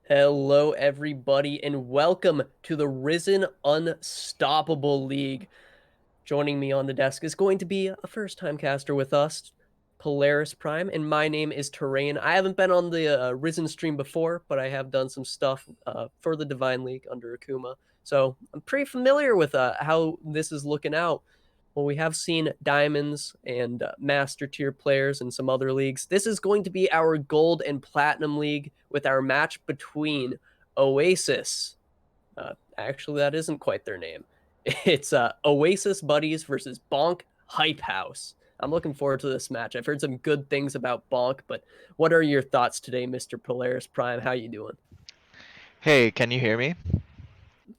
Hello, everybody, and welcome to the Risen Unstoppable League. Joining me on the desk is going to be a first-time caster with us, Polaris Prime, and my name is Terrain. I haven't been on the Risen stream before, but I have done some stuff for the Divine League under Akuma, so I'm pretty familiar with how this is looking out. Well, we have seen Diamonds and Master Tier players in some other leagues. This is going to be our Gold and Platinum League with our match between Oasis. Actually, that isn't quite their name. It's Oasis Buddies versus Bonk Hype House. I'm looking forward to this match. I've heard some good things about Bonk, but what are your thoughts today, Mr. Polaris Prime? How you doing? Hey, can you hear me?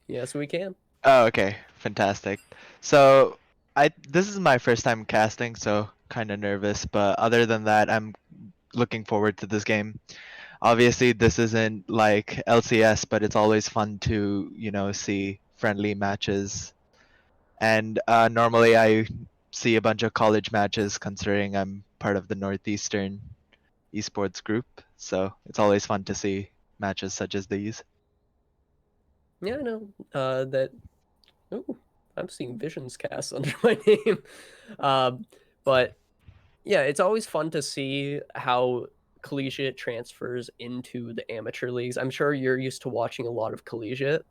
Yes, we can. Oh, okay. Fantastic. So, this is my first time casting, so kind of nervous, but other than that, I'm looking forward to this game. Obviously, this isn't like LCS, but it's always fun to, see friendly matches. And normally I see a bunch of college matches considering I'm part of the Northeastern Esports group, so it's always fun to see matches such as these. Yeah, I know that. Oh, I'm seeing Visions cast under my name. Um, but yeah, it's always fun to see how collegiate transfers into the amateur leagues. I'm sure you're used to watching a lot of collegiate,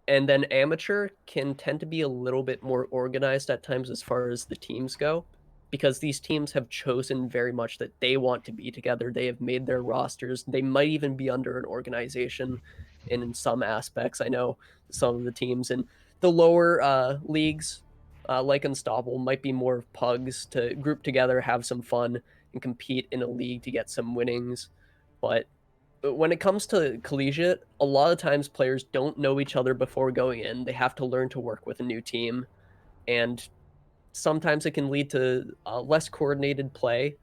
and then amateur can tend to be a little bit more organized at times as far as the teams go, because these teams have chosen very much that they want to be together. They have made their rosters. They might even be under an organization in some aspects. I know some of the teams in the lower leagues, like Unstoppable, might be more of pugs to group together, have some fun, and compete in a league to get some winnings. But when it comes to collegiate, a lot of times players don't know each other before going in. They have to learn to work with a new team, and sometimes it can lead to less coordinated play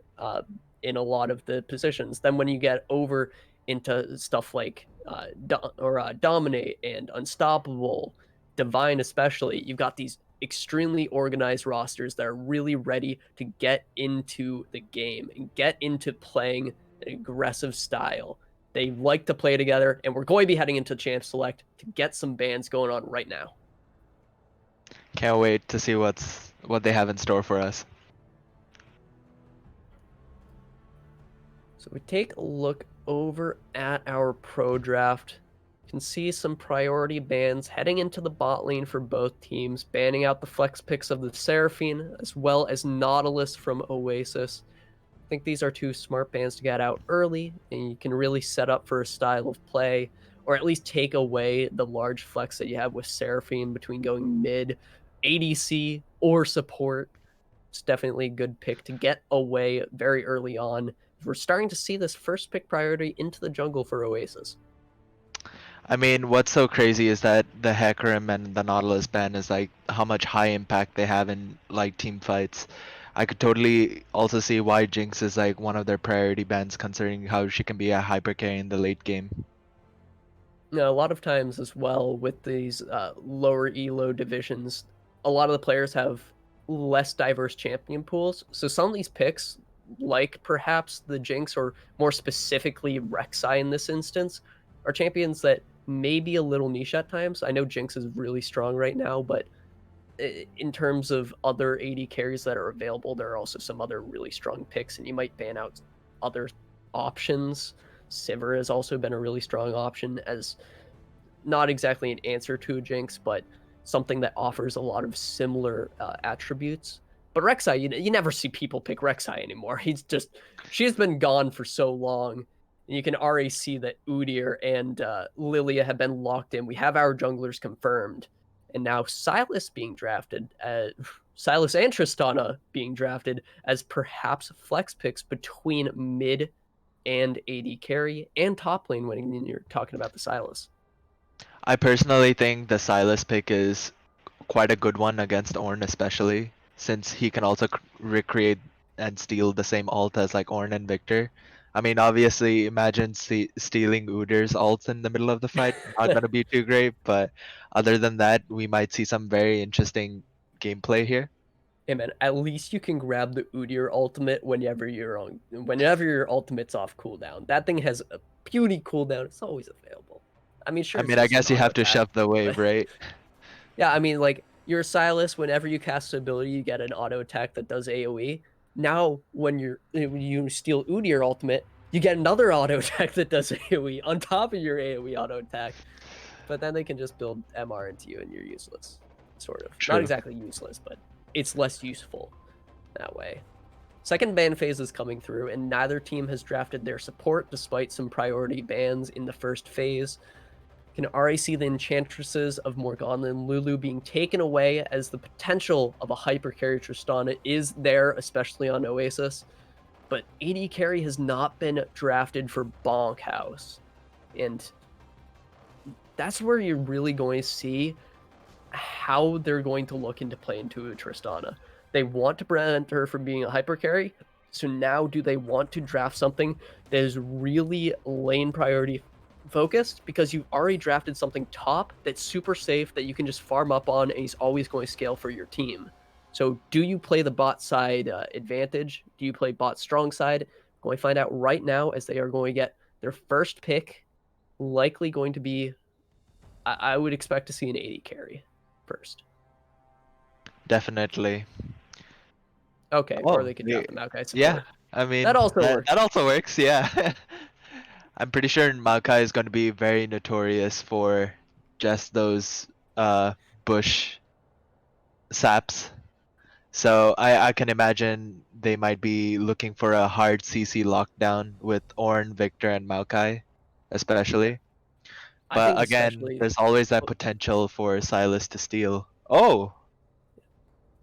in a lot of the positions. Then when you get over into stuff like Dominate and Unstoppable, Divine especially, you've got these extremely organized rosters that are really ready to get into the game and get into playing an aggressive style. They like to play together, and we're going to be heading into Champ Select to get some bans going on right now. Can't wait to see what they have in store for us. So we take a look over at our pro draft. You can see some priority bans heading into the bot lane for both teams, banning out the flex picks of the Seraphine as well as Nautilus from Oasis. I think these are two smart bans to get out early, and you can really set up for a style of play, or at least take away the large flex that you have with Seraphine between going mid, ADC, or support. It's definitely a good pick to get away very early on. We're starting to see this first pick priority into the jungle for Oasis. I mean, what's so crazy is that the Hecarim and the Nautilus ban is like how much high impact they have in like team fights. I could totally also see why Jinx is like one of their priority bans, considering how she can be a hyper carry in the late game. A lot of times as well with these lower elo divisions, a lot of the players have less diverse champion pools. So some of these picks, like perhaps the Jinx or more specifically Rek'Sai in this instance, are champions that may be a little niche at times. I know Jinx is really strong right now, but in terms of other AD carries that are available, there are also some other really strong picks, and you might ban out other options. Sivir has also been a really strong option as not exactly an answer to a Jinx, but something that offers a lot of similar attributes. But Rek'Sai, you never see people pick Rek'Sai anymore. She's been gone for so long. And you can already see that Udyr and Lilia have been locked in. We have our junglers confirmed. And now Silas being drafted, Silas and Tristana being drafted as perhaps flex picks between mid and AD carry and top lane when you're talking about the Silas. I personally think the Silas pick is quite a good one against Ornn, especially since he can also recreate and steal the same ult as like Ornn and Victor. I mean, obviously, imagine stealing Udyr's ult in the middle of the fight. Not gonna be too great, but other than that, we might see some very interesting gameplay here. Hey man, at least you can grab the Udyr ultimate whenever your ultimate's off cooldown. That thing has a beauty cooldown. It's always available. I mean, sure, I it's mean, I just an guess you auto have to attack, shove the but wave, right? yeah, I mean, like your Silas, whenever you cast an ability, you get an auto attack that does AOE. Now, when you steal Udyr ultimate, you get another auto attack that does AOE on top of your AOE auto attack. But then they can just build MR into you, and you're useless. Sort of, not True. exactly useless, but it's less useful that way. Second ban phase is coming through, and neither team has drafted their support despite some priority bans in the first phase. Can already see the enchantresses of Morgana and Lulu being taken away as the potential of a hyper carry Tristana is there, especially on Oasis. But AD carry has not been drafted for Bonk House. And that's where you're really going to see how they're going to look into play into Tristana. They want to prevent her from being a hyper carry. So now do they want to draft something that is really lane priority focused? Because you've already drafted something top that's super safe that you can just farm up on and he's always going to scale for your team. So do you play the bot side advantage? Do you play bot strong side? Going to find out right now as they are going to get their first pick, likely going to be, I would expect to see an 80 carry first. Definitely. Okay, or Oh, they could draft the Maokai yeah. support. I That mean, also that works. also works. Yeah. I'm pretty sure Maokai is going to be very notorious for just those uh bush saps. So I can imagine they might be looking for a hard CC lockdown with Ornn, Victor, and Maokai, Yeah, especially. I But think again, especially there's always that potential for Silas to steal. Oh,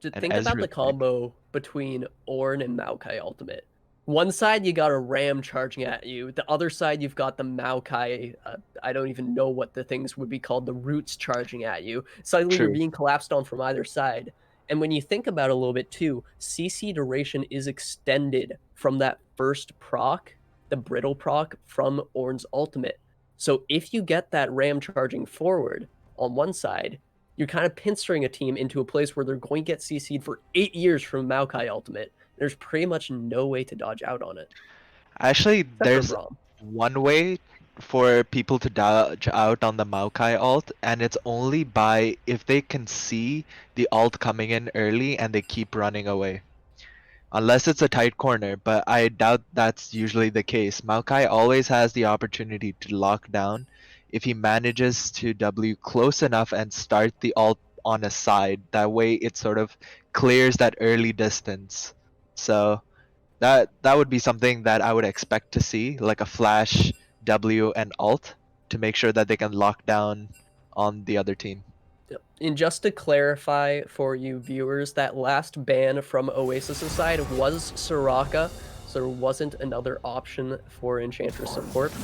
to an think about Ezreal the pick. combo between Ornn and Maokai Ultimate. One side you got a Ram charging at you. The other side you've got the Maokai. I don't even know what the things would be called. The roots charging at you. Suddenly you're True. being collapsed on from either side. And when you think about it a little bit too, CC duration is extended from that first proc, the brittle proc from Ornn's ultimate. So if you get that Ram charging forward on one side, you're kind of pinstering a team into a place where they're going to get CC'd for 8 years from Maokai Ultimate. There's pretty much no way to dodge out on it, Actually, except for there's Braum. one way for people to dodge out on the Maokai ult, and it's only by if they can see the ult coming in early and they keep running away. Unless it's a tight corner, but I doubt that's usually the case. Maokai always has the opportunity to lock down if he manages to W close enough and start the ult on a side. That way it sort of clears that early distance. So that would be something that I would expect to see, like a flash W and ult to make sure that they can lock down on the other team. Yep. And just to clarify for you viewers, that last ban from Oasis' side was Soraka, so there wasn't another option for Enchantress support.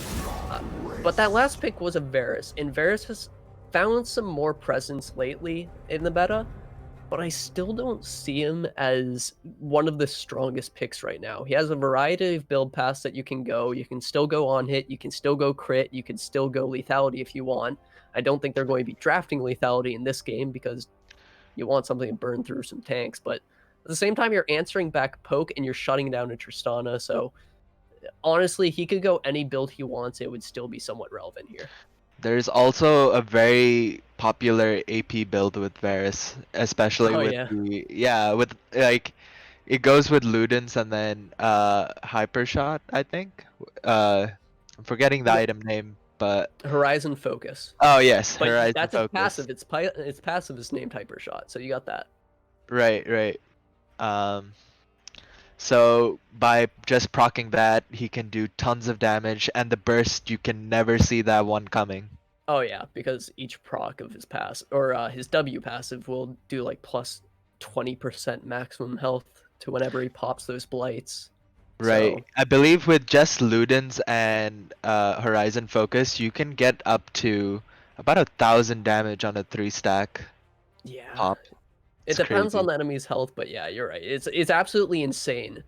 Uh, but that last pick was a Varus, and Varus has found some more presence lately in the meta, but I still don't see him as one of the strongest picks right now. He has a variety of build paths that you can go. You can still go on hit, you can still go crit, you can still go lethality if you want. I don't think they're going to be drafting lethality in this game because you want something to burn through some tanks, but at the same time you're answering back poke and you're shutting down a Tristana, so honestly, he could go any build he wants, it would still be somewhat relevant here. There's also a very popular AP build with Varus, especially Oh with yeah. the with like it goes with Ludens and then Hypershot, I think. I'm forgetting the Yep. item name, but Horizon Focus. oh yes, But Horizon that's its Focus. passive. Its passive is named Hypershot, so you got that. Right, right. Um, so by just proccing that, he can do tons of damage, and the burst you can never see that one coming. Oh yeah, because each proc of his pass or his W passive will do like plus 20% maximum health to whenever he pops those blights. Right. So I believe with just Ludens and Horizon Focus, you can get up to about 1,000 damage on a 3 stack yeah, pop. it It's depends on crazy. the enemy's health, but yeah, you're right. It's absolutely insane.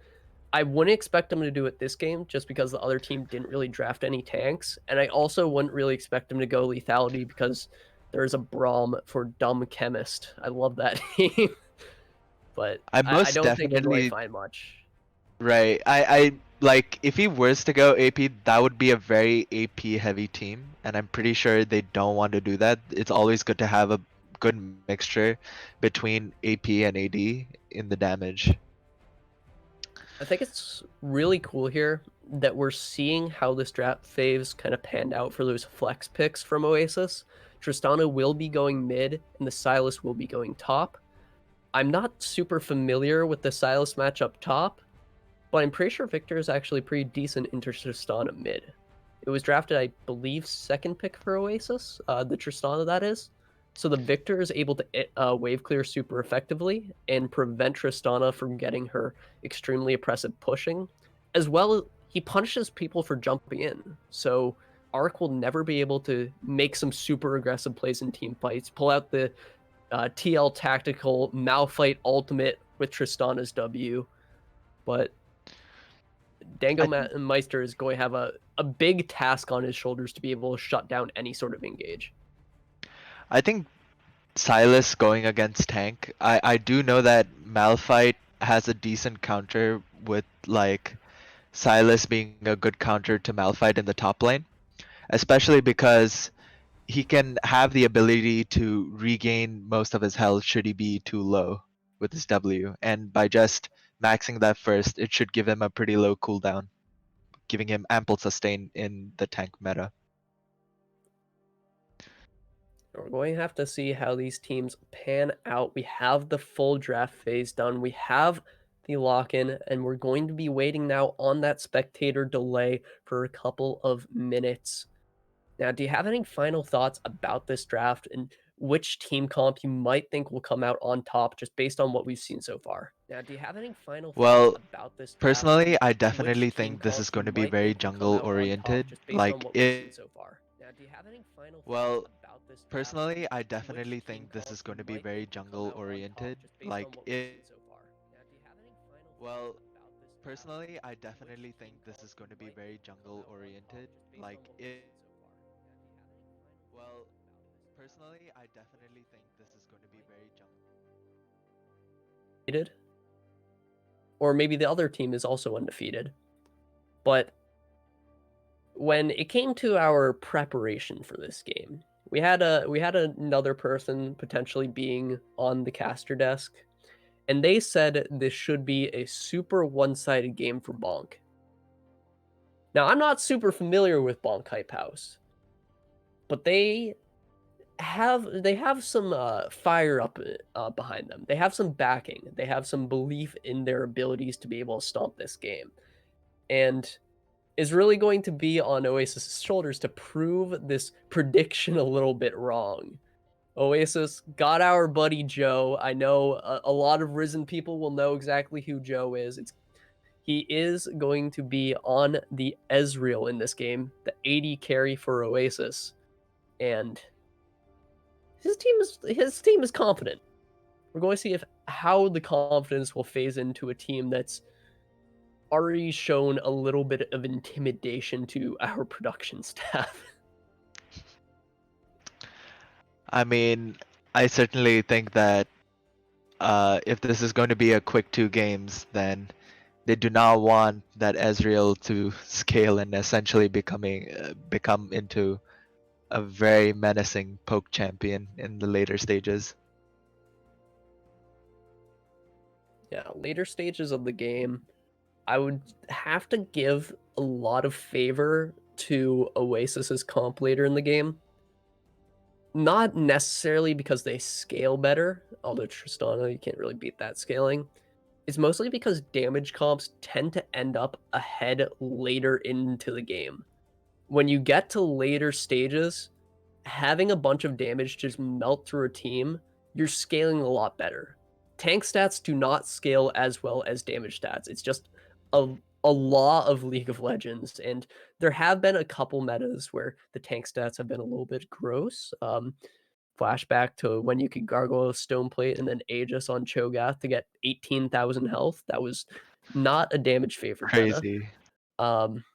I wouldn't expect him to do it this game just because the other team didn't really draft any tanks, and I also wouldn't really expect him to go lethality because there's a Braum for dumb chemist. I love that name, but I I most don't think you're going to definitely find much. right. I like if he was to go AP, that would be a very AP heavy team, and I'm pretty sure they don't want to do that. It's always good to have a good mixture between AP and AD in the damage. I think it's really cool here that we're seeing how this draft phase kind of panned out for those flex picks from Oasis. Tristana will be going mid, and the Silas will be going top. I'm not super familiar with the Silas match up top, but I'm pretty sure Victor is actually pretty decent into Tristana mid. It was drafted, I believe, second pick for Oasis, the Tristana that is. So the Victor is able to wave clear super effectively and prevent Tristana from getting her extremely oppressive pushing, as well as he punishes people for jumping in. So Arc will never be able to make some super aggressive plays in team fights, pull out the TL tactical Malphite ultimate with Tristana's W, but Dango I think Meister is going to have a big task on his shoulders to be able to shut down any sort of engage. I think Silas going against tank. I do know that Malphite has a decent counter with like Silas being a good counter to Malphite in the top lane, especially because he can have the ability to regain most of his health should he be too low with his W, and by just maxing that first, it should give him a pretty low cooldown, giving him ample sustain in the tank meta. We're going to have to see how these teams pan out. We have the full draft phase done. We have the lock-in, and we're going to be waiting now on that spectator delay for a couple of minutes. Now, do you have any final thoughts about this draft and which team comp you might think will come out on top just based on what we've seen so far? Now, do you have any final thoughts Well, about this draft personally, and I which definitely team think this is comp you going to be might very think will come jungle out on top oriented. just based on what we've seen so far? Now, do you have any final thoughts Well, about this draft and personally, I which definitely team think this comp is you going to be might very think will come jungle out on top oriented. just based on what we've seen so far? Now, do you have any final thoughts Well, about this draft and personally, I which definitely team think this comp is you going to be might very think will come jungle out on top oriented. just based on what we've seen so far? Now, do you have any final thoughts Well, about this draft and personally, I which definitely think team this comp is you going to be might very think will jungle. come out on top just based on what we've seen so far? Or maybe the other team is also undefeated. But when it came to our preparation for this game, we had another person potentially being on the caster desk, and they said this should be a super one-sided game for Bonk. Now, I'm not super familiar with Bonk Hype House, but they have some fire up behind them. They have some backing. They have some belief in their abilities to be able to stomp this game, and is really going to be on Oasis' shoulders to prove this prediction a little bit wrong. Oasis got our buddy Joe. I know a lot of Risen people will know exactly who Joe is. He is going to be on the Ezreal in this game, the 80 carry for Oasis, and his team is confident. We're going to see if how the confidence will phase into a team that's already shown a little bit of intimidation to our production staff. I mean, I certainly think that if this is going to be a quick 2 games, then they do not want that Ezreal to scale and essentially become into a very menacing poke champion in the later stages. Yeah, later stages of the game, I would have to give a lot of favor to Oasis's comp later in the game. Not necessarily because they scale better, although Tristana, you can't really beat that scaling. It's mostly because damage comps tend to end up ahead later into the game. When you get to later stages, having a bunch of damage just melt through a team, you're scaling a lot better. Tank stats do not scale as well as damage stats. It's just a, a law of League of Legends. And there have been a couple metas where the tank stats have been a little bit gross. Flashback to when you could gargle a stone plate and then Aegis on Cho'Gath to get 18,000 health. That was not a damage favored meta. Crazy. Um,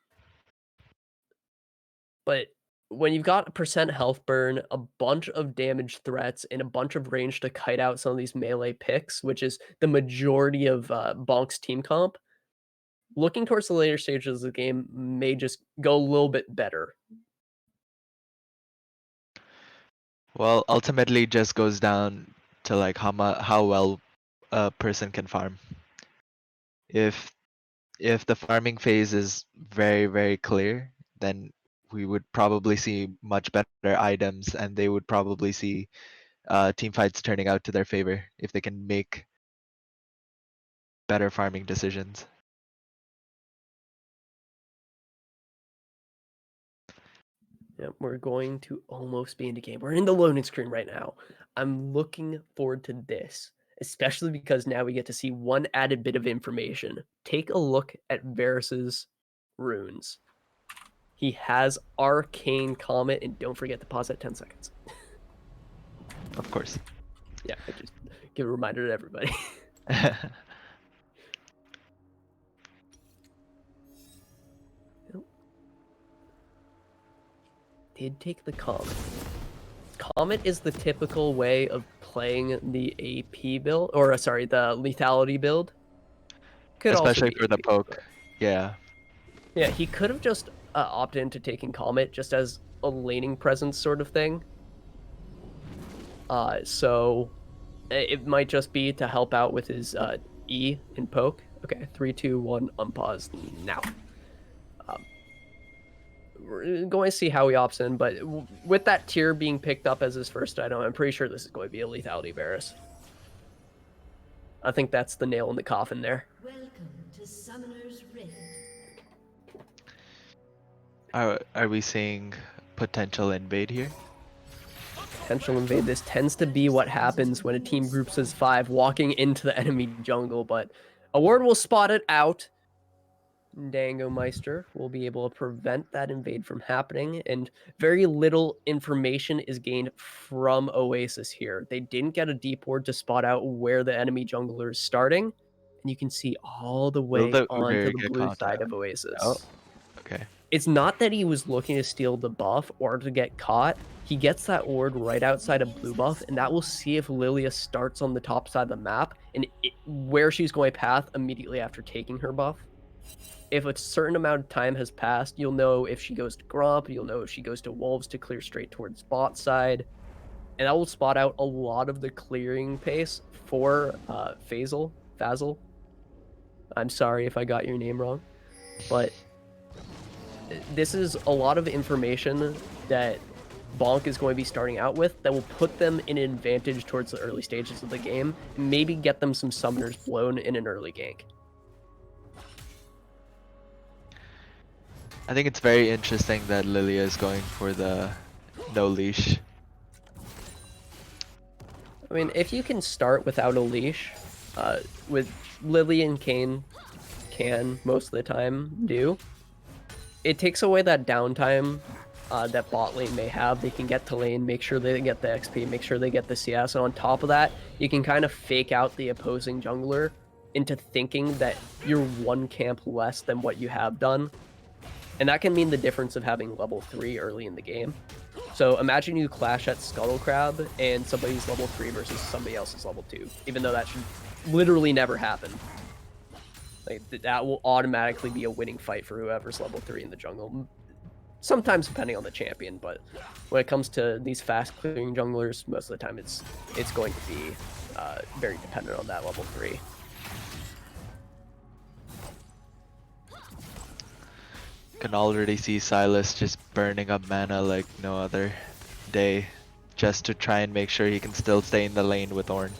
but when you've got a percent health burn, a bunch of damage threats, and a bunch of range to kite out some of these melee picks, which is the majority of Bonk's team comp, looking towards the later stages of the game may just go a little bit better. Well, ultimately just goes down to like how well a person can farm. If if the farming phase is very, very clear, then we would probably see much better items, and they would probably see team fights turning out to their favor if they can make better farming decisions. Yeah, we're going to almost be into game. We're in the loading screen right now. I'm looking forward to this, especially because now we get to see one added bit of information. Take a look at Varus's runes. He has Arcane Comet, and don't forget to pause at 10 seconds. Of course. Yeah, I just give a reminder to everybody. Did take the Comet. Comet is the typical way of playing the AP build, or sorry, the lethality build. Could also Especially be for the AP, poke. but Yeah. yeah, he could have just opted into taking Comet just as a laning presence sort of thing. So it might just be to help out with his E in poke. Okay, 3, 2, 1, unpause now. We're going to see how he opts in, but with that tier being picked up as his first item, I'm pretty sure this is going to be a lethality Varus. I think that's the nail in the coffin there. Welcome to Summoner's Rift. Are we seeing potential invade here? Potential invade. This tends to be what happens when a team groups as 5 walking into the enemy jungle, but a ward will spot it out. Dango Meister will be able to prevent that invade from happening, and very little information is gained from Oasis here. They didn't get a deep ward to spot out where the enemy jungler is starting, and you can see all the Will way the onto Udyr the get blue caught side out? of Oh, Oasis. okay. It's not that he was looking to steal the buff or to get caught. He gets that ward right outside of blue buff, and that will see if Lilia starts on the top side of the map and where she's going to path immediately after taking her buff. If a certain amount of time has passed, you'll know if she goes to Gromp, you'll know if she goes to Wolves to clear straight towards bot side, and that will spot out a lot of the clearing pace for Fazil. I'm sorry if I got your name wrong, but this is a lot of information that Bonk is going to be starting out with that will put them in an advantage towards the early stages of the game, and maybe get them some summoners blown in an early gank. I think it's very interesting that Lilia is going for the no leash. I mean, if you can start without a leash, with Lily and Kane can most of the time do, it takes away that downtime that bot lane may have. They can get to lane, make sure they get the XP, make sure they get the CS, and on top of that, you can kind of fake out the opposing jungler into thinking that you're one camp less than what you have done. And that can mean the difference of having level 3 early in the game. So imagine you clash at Scuttle Crab and somebody's level 3 versus somebody else's level 2, even though that should literally never happen. Like, that will automatically be a winning fight for whoever's level 3 in the jungle. Sometimes depending on the champion, but when it comes to these fast clearing junglers, most of the time it's going to be very dependent on that level 3. Can already see Silas just burning up mana like no other day, just to try and make sure he can still stay in the lane with Ornn.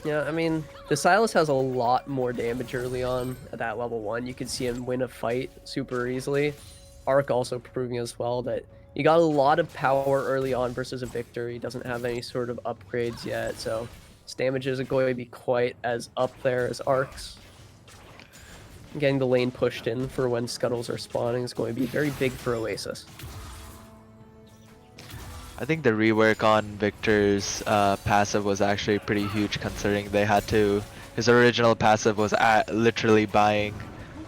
Yeah, I mean, the Silas has a lot more damage early on at that level 1. You can see him win a fight super easily. Arc also proving as well that you got a lot of power early on versus a Victor. He doesn't have any sort of upgrades yet, so his damage isn't going to be quite as up there as Arc's. Getting the lane pushed in for when scuttles are spawning is going to be very big for Oasis. I think the rework on Victor's passive was actually pretty huge, considering they had to. His original passive was literally buying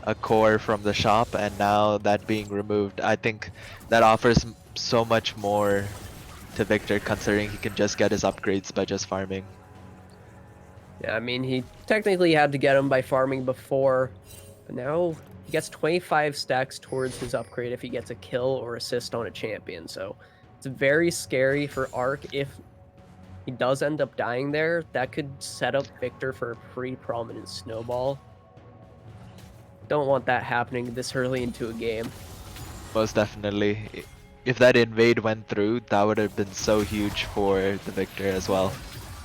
a core from the shop, and now that being removed, I think that offers so much more to Victor, considering he can just get his upgrades by just farming. Yeah, I mean, he technically had to get them by farming before, but now he gets 25 stacks towards his upgrade if he gets a kill or assist on a champion, so it's very scary for Arc if he does end up dying there. That could set up Victor for a pretty prominent snowball. Don't want that happening this early into a game. Most definitely. If that invade went through, that would have been so huge for the Victor as well.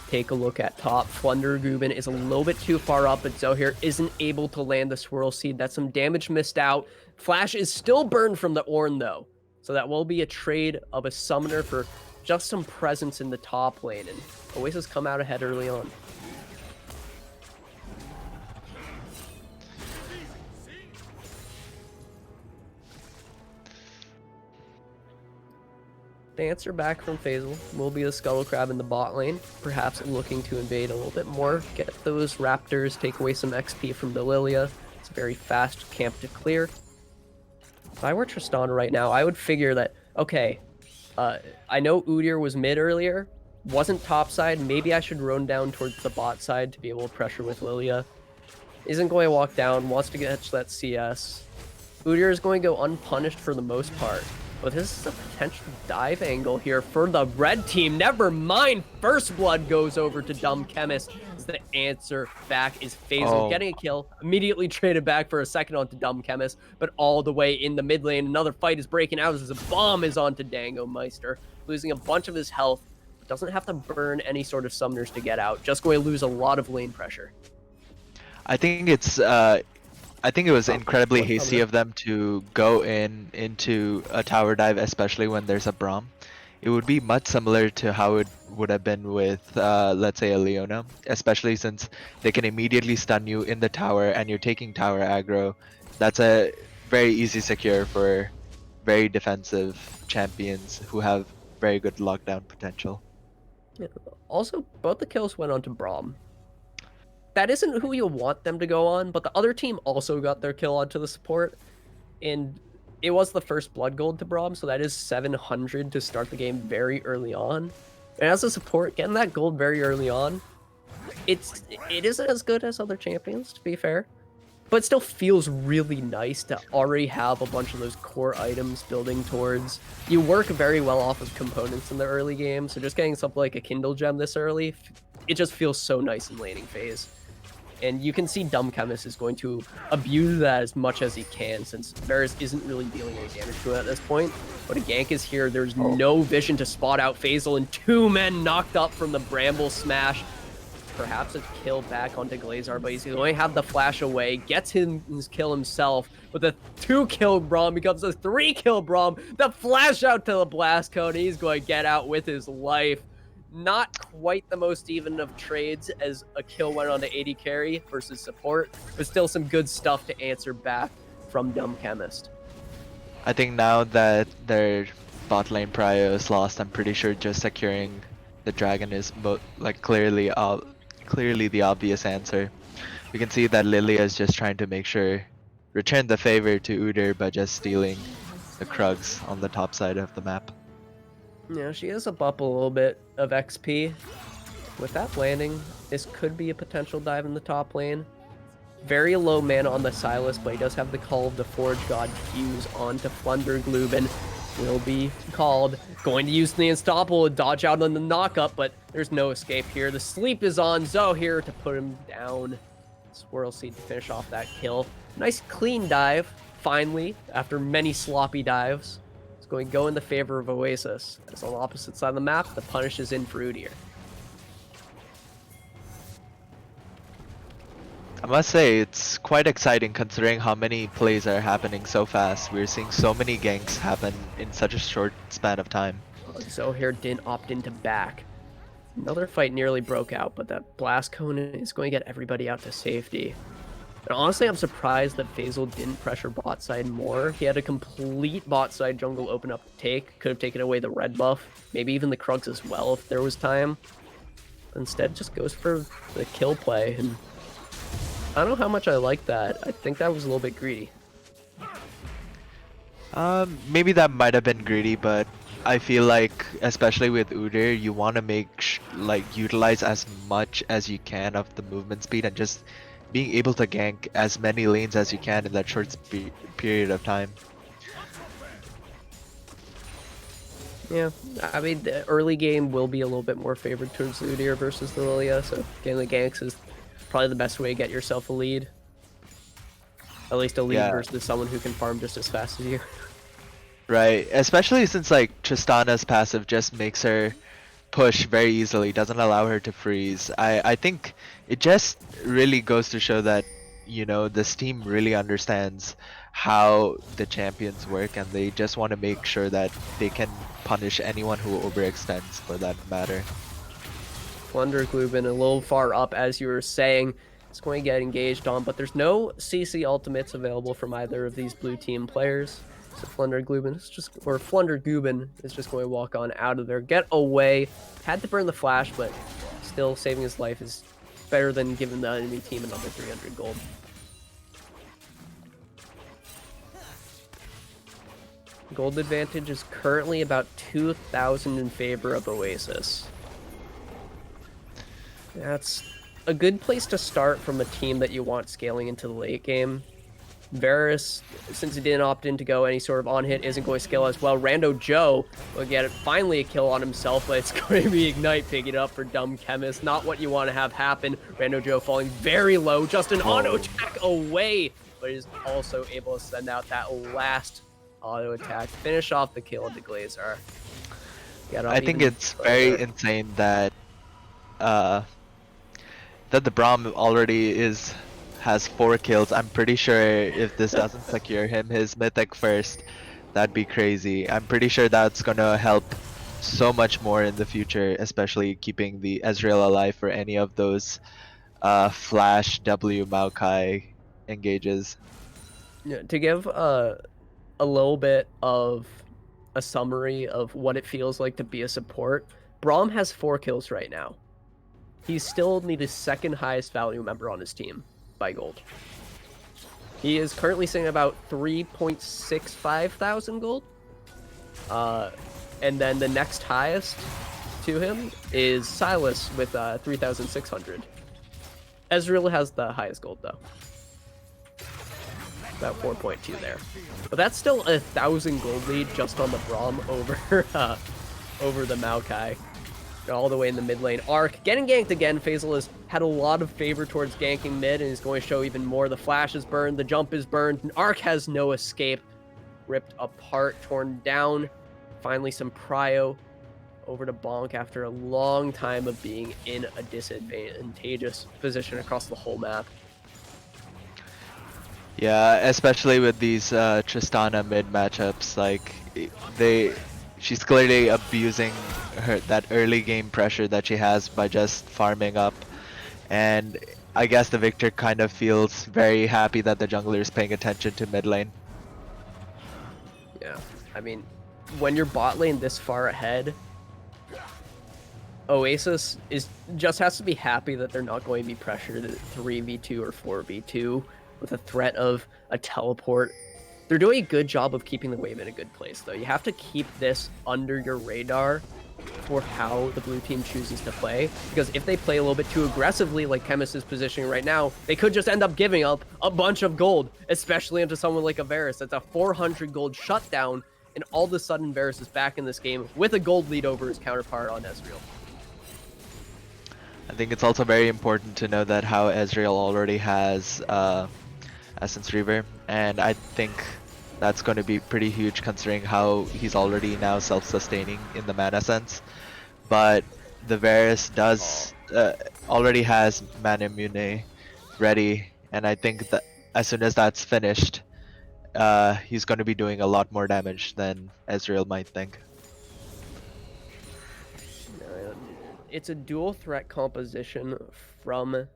Take a look at top. Flundergooben is a little bit too far up, but Zohir isn't able to land the Swirl Seed. That's some damage missed out. Flash is still burned from the Ornn, though. So that will be a trade of a summoner for just some presence in the top lane. And Oasis come out ahead early on. The answer back from Faisal will be the Scuttle Crab in the bot lane, perhaps looking to invade a little bit more, get those Raptors, take away some XP from the Lilia. It's a very fast camp to clear. If I were Tristana right now, I would figure that, okay, I know Udyr was mid earlier, wasn't top side, maybe I should roam down towards the bot side to be able to pressure with Lilia. Isn't going to walk down, wants to catch that CS. Udyr is going to go unpunished for the most part. But this is a potential dive angle here for the red team. Never mind. First blood goes over to Dumb Chemist. The answer back is Faisal getting a kill. Immediately traded back for a second onto Dumb Chemist. But all the way in the mid lane, another fight is breaking out as a bomb is onto Dango Meister. Losing a bunch of his health. Doesn't have to burn any sort of summoners to get out. Just going to lose a lot of lane pressure. I think it was incredibly hasty of them to go into a tower dive, especially when there's a Braum. It would be much similar to how it would have been with, let's say, a Leona, especially since they can immediately stun you in the tower and you're taking tower aggro. That's a very easy secure for very defensive champions who have very good lockdown potential. Yeah. Also, both the kills went on to Braum. That isn't who you want them to go on, but the other team also got their kill onto the support, and it was the first blood gold to Braum, so that is 700 to start the game very early on. And as a support, getting that gold very early on, it isn't as good as other champions, to be fair, but it still feels really nice to already have a bunch of those core items building towards. You work very well off of components in the early game, so just getting something like a Kindle Gem this early, it just feels so nice in laning phase. And you can see Dumb Chemist is going to abuse that as much as he can, since Varus isn't really dealing any damage to it at this point. But a gank is here. There's no vision to spot out Faisal, and 2 men knocked up from the Bramble Smash. Perhaps a kill back onto Glazar, but he's going to have the flash away. Gets his kill himself, but the 2-kill Braum becomes a 3-kill Braum. The flash out to the Blast Cone. He's going to get out with his life. not quite the most even of trades as a kill went on to AD carry versus support, but still some good stuff to answer back from Dumb Chemist. I think now that their bot lane prio is lost, I'm pretty sure just securing the dragon is like clearly the obvious answer. We can see that Lilia is just trying to make sure return the favor to Udyr by just stealing the Krugs on the top side of the map. Yeah, she is up a little bit of XP. With that landing, this could be a potential dive in the top lane. Very low mana on the Sylas, but he does have the Call of the Forge God fuse onto Flunderglooben. Will be called. Going to use the Unstoppable to dodge out on the knockup, but there's no escape here. The sleep is on Zoe here to put him down. Swirl Seed to finish off that kill. Nice clean dive, finally, after many sloppy dives. It's going to go in the favor of Oasis. As on the opposite side of the map, the punish is in for Udyr. I must say, it's quite exciting considering how many plays are happening so fast. We're seeing so many ganks happen in such a short span of time. Zoe here didn't opt into back. Another fight nearly broke out, but that blast cone is going to get everybody out to safety. And honestly, I'm surprised that Faisal didn't pressure bot side more. He had a complete bot side jungle open up to take. Could have taken away the red buff, maybe even the Krugs as well if there was time. Instead, just goes for the kill play, and I don't know how much I like that. I think that was a little bit greedy. Maybe that might have been greedy, but I feel like, especially with Udyr, you want to utilize as much as you can of the movement speed and just being able to gank as many lanes as you can in that short period of time. Yeah, I mean, the early game will be a little bit more favored towards Udyr versus the Lilia, so getting the ganks is probably the best way to get yourself a lead. At least a lead versus someone who can farm just as fast as you. Right, especially since like Tristana's passive just makes her push very easily, doesn't allow her to freeze. I think it just really goes to show that, you know, this team really understands how the champions work, and they just want to make sure that they can punish anyone who overextends, for that matter. Flunderglooben a little far up, as you were saying. It's going to get engaged on, but there's no CC ultimates available from either of these blue team players. So Flunderglooben is just, or Flunderglooben is just going to walk on out of there, get away. Had to burn the flash, but still saving his life is better than giving the enemy team another 300 gold. Gold advantage is currently about 2,000 in favor of Oasis. That's a good place to start from a team that you want scaling into the late game. Varus, since he didn't opt in to go any sort of on-hit, isn't going to scale as well. Rando Joe will get finally a kill on himself, but it's going to be Ignite picking it up for Dumb Chemist. Not what you want to have happen. Rando Joe falling very low, just an auto attack away, but is also able to send out that last auto attack, finish off the kill into Glazer. I think it's very insane that that the Braum already has 4 kills. I'm pretty sure if this doesn't secure him his mythic first, that'd be crazy. I'm pretty sure that's gonna help so much more in the future, especially keeping the Ezreal alive for any of those Flash W Maokai engages. Yeah, to give a little bit of a summary of what it feels like to be a support, Braum has 4 kills right now. He's still only the second highest value member on his team by gold. He is currently sitting about 3.65 thousand gold. And then the next highest to him is Sylas with 3,600. Ezreal has the highest gold though. About 4.2 there. But that's still 1,000 gold lead just on the Braum over the Maokai. All the way in the mid lane. Arc getting ganked again. Faisal has had a lot of favor towards ganking mid and is going to show even more. The flash is burned, the jump is burned, and Arc has no escape. Ripped apart, torn down. Finally some prio over to Bonk after a long time of being in a disadvantageous position across the whole map. Yeah, especially with these Tristana mid matchups, like she's clearly abusing that early game pressure that she has by just farming up. And I guess the Victor kind of feels very happy that the jungler is paying attention to mid lane. Yeah, I mean, when you're bot lane this far ahead, Oasis just has to be happy that they're not going to be pressured at 3v2 or 4v2 with a threat of a teleport. They're doing a good job of keeping the wave in a good place, though. You have to keep this under your radar for how the blue team chooses to play, because if they play a little bit too aggressively, like Chemist is positioning right now, they could just end up giving up a bunch of gold, especially into someone like a Varus. That's a 400 gold shutdown, and all of a sudden Varus is back in this game with a gold lead over his counterpart on Ezreal. I think it's also very important to know that how Ezreal already has Essence Reaver, and I think that's going to be pretty huge considering how he's already now self-sustaining in the mana sense. But the Varus does already has Mana Immune ready, and I think that as soon as that's finished, he's going to be doing a lot more damage than Ezreal might think. It's a dual threat composition from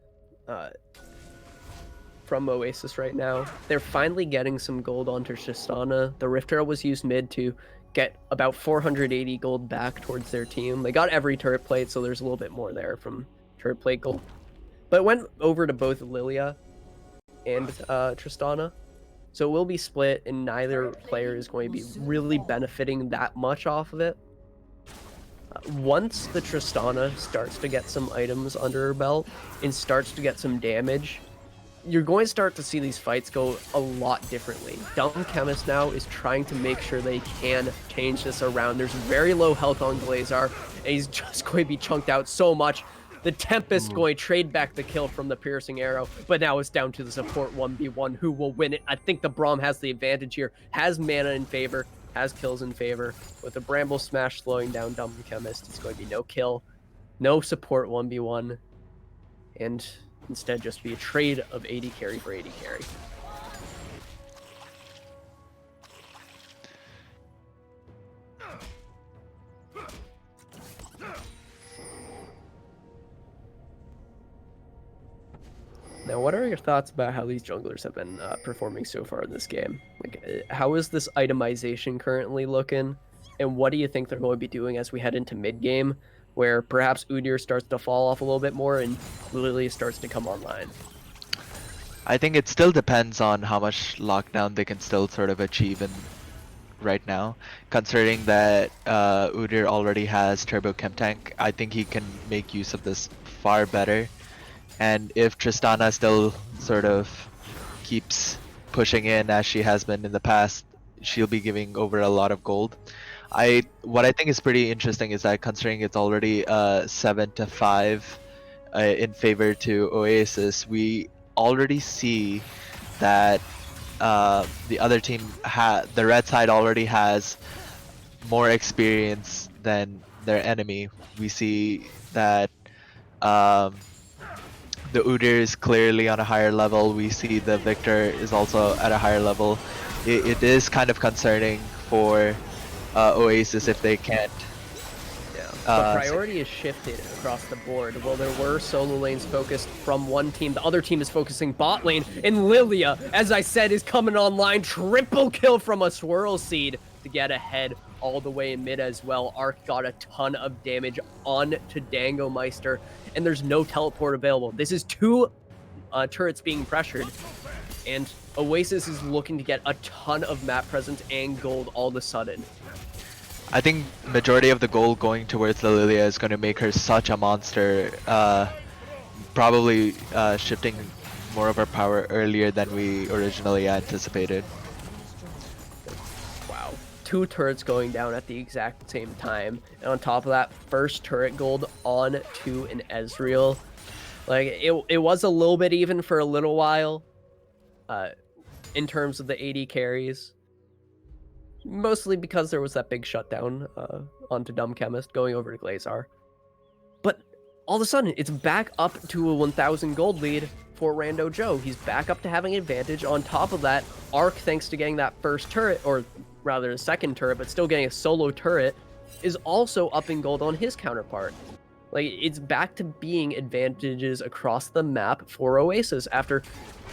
Oasis right now. They're finally getting some gold onto Tristana. The Rift Herald was used mid to get about 480 gold back towards their team. They got every turret plate, so there's a little bit more there from turret plate gold. But it went over to both Lilia and Tristana. So it will be split, and neither player is going to be really benefiting that much off of it. Once the Tristana starts to get some items under her belt and starts to get some damage, you're going to start to see these fights go a lot differently. Dumb Chemist now is trying to make sure they can change this around. There's very low health on Glazar, and he's just going to be chunked out so much. The Tempest going to trade back the kill from the Piercing Arrow, but now it's down to the support 1v1 who will win it. I think the Braum has the advantage here, has mana in favor, has kills in favor. With the Bramble Smash slowing down Dumb Chemist, it's going to be no kill, no support 1v1, and instead just be a trade of 80 carry for 80 carry. Now, what are your thoughts about how these junglers have been performing so far in this game? Like, how is this itemization currently looking, and what do you think they're going to be doing as we head into mid-game, where perhaps Udyr starts to fall off a little bit more and Lilia starts to come online? I think it still depends on how much lockdown they can still sort of achieve in right now. Considering that Udyr already has Turbo Chem Tank, I think he can make use of this far better. And if Tristana still sort of keeps pushing in as she has been in the past, she'll be giving over a lot of gold. What I think is pretty interesting is that considering it's already 7-5 in favor to Oasis, we already see that the other team, the red side already has more experience than their enemy. We see that the Udyr is clearly on a higher level. We see the Victor is also at a higher level. It is kind of concerning for Oasis if they can't. Yeah, the priority is shifted across the board. Well, there were solo lanes focused from one team. The other team is focusing bot lane, and Lilia, as I said, is coming online. Triple kill from a Swirl Seed to get ahead all the way in mid as well. Arc got a ton of damage on to Dango Meister, and there's no teleport available. This is two turrets being pressured, and Oasis is looking to get a ton of map presence and gold all of a sudden. I think majority of the gold going towards the Lilia is going to make her such a monster, probably shifting more of her power earlier than we originally anticipated. Wow. Two turrets going down at the exact same time, and on top of that, first turret gold on to an Ezreal. Like, it was a little bit even for a little while in terms of the 80 carries. Mostly because there was that big shutdown onto Dumb Chemist going over to Glazar. But all of a sudden, it's back up to a 1,000 gold lead for Rando Joe. He's back up to having an advantage. On top of that, Arc, thanks to getting that first turret, or rather than second turret, but still getting a solo turret, is also up in gold on his counterpart. Like, it's back to being advantages across the map for Oasis after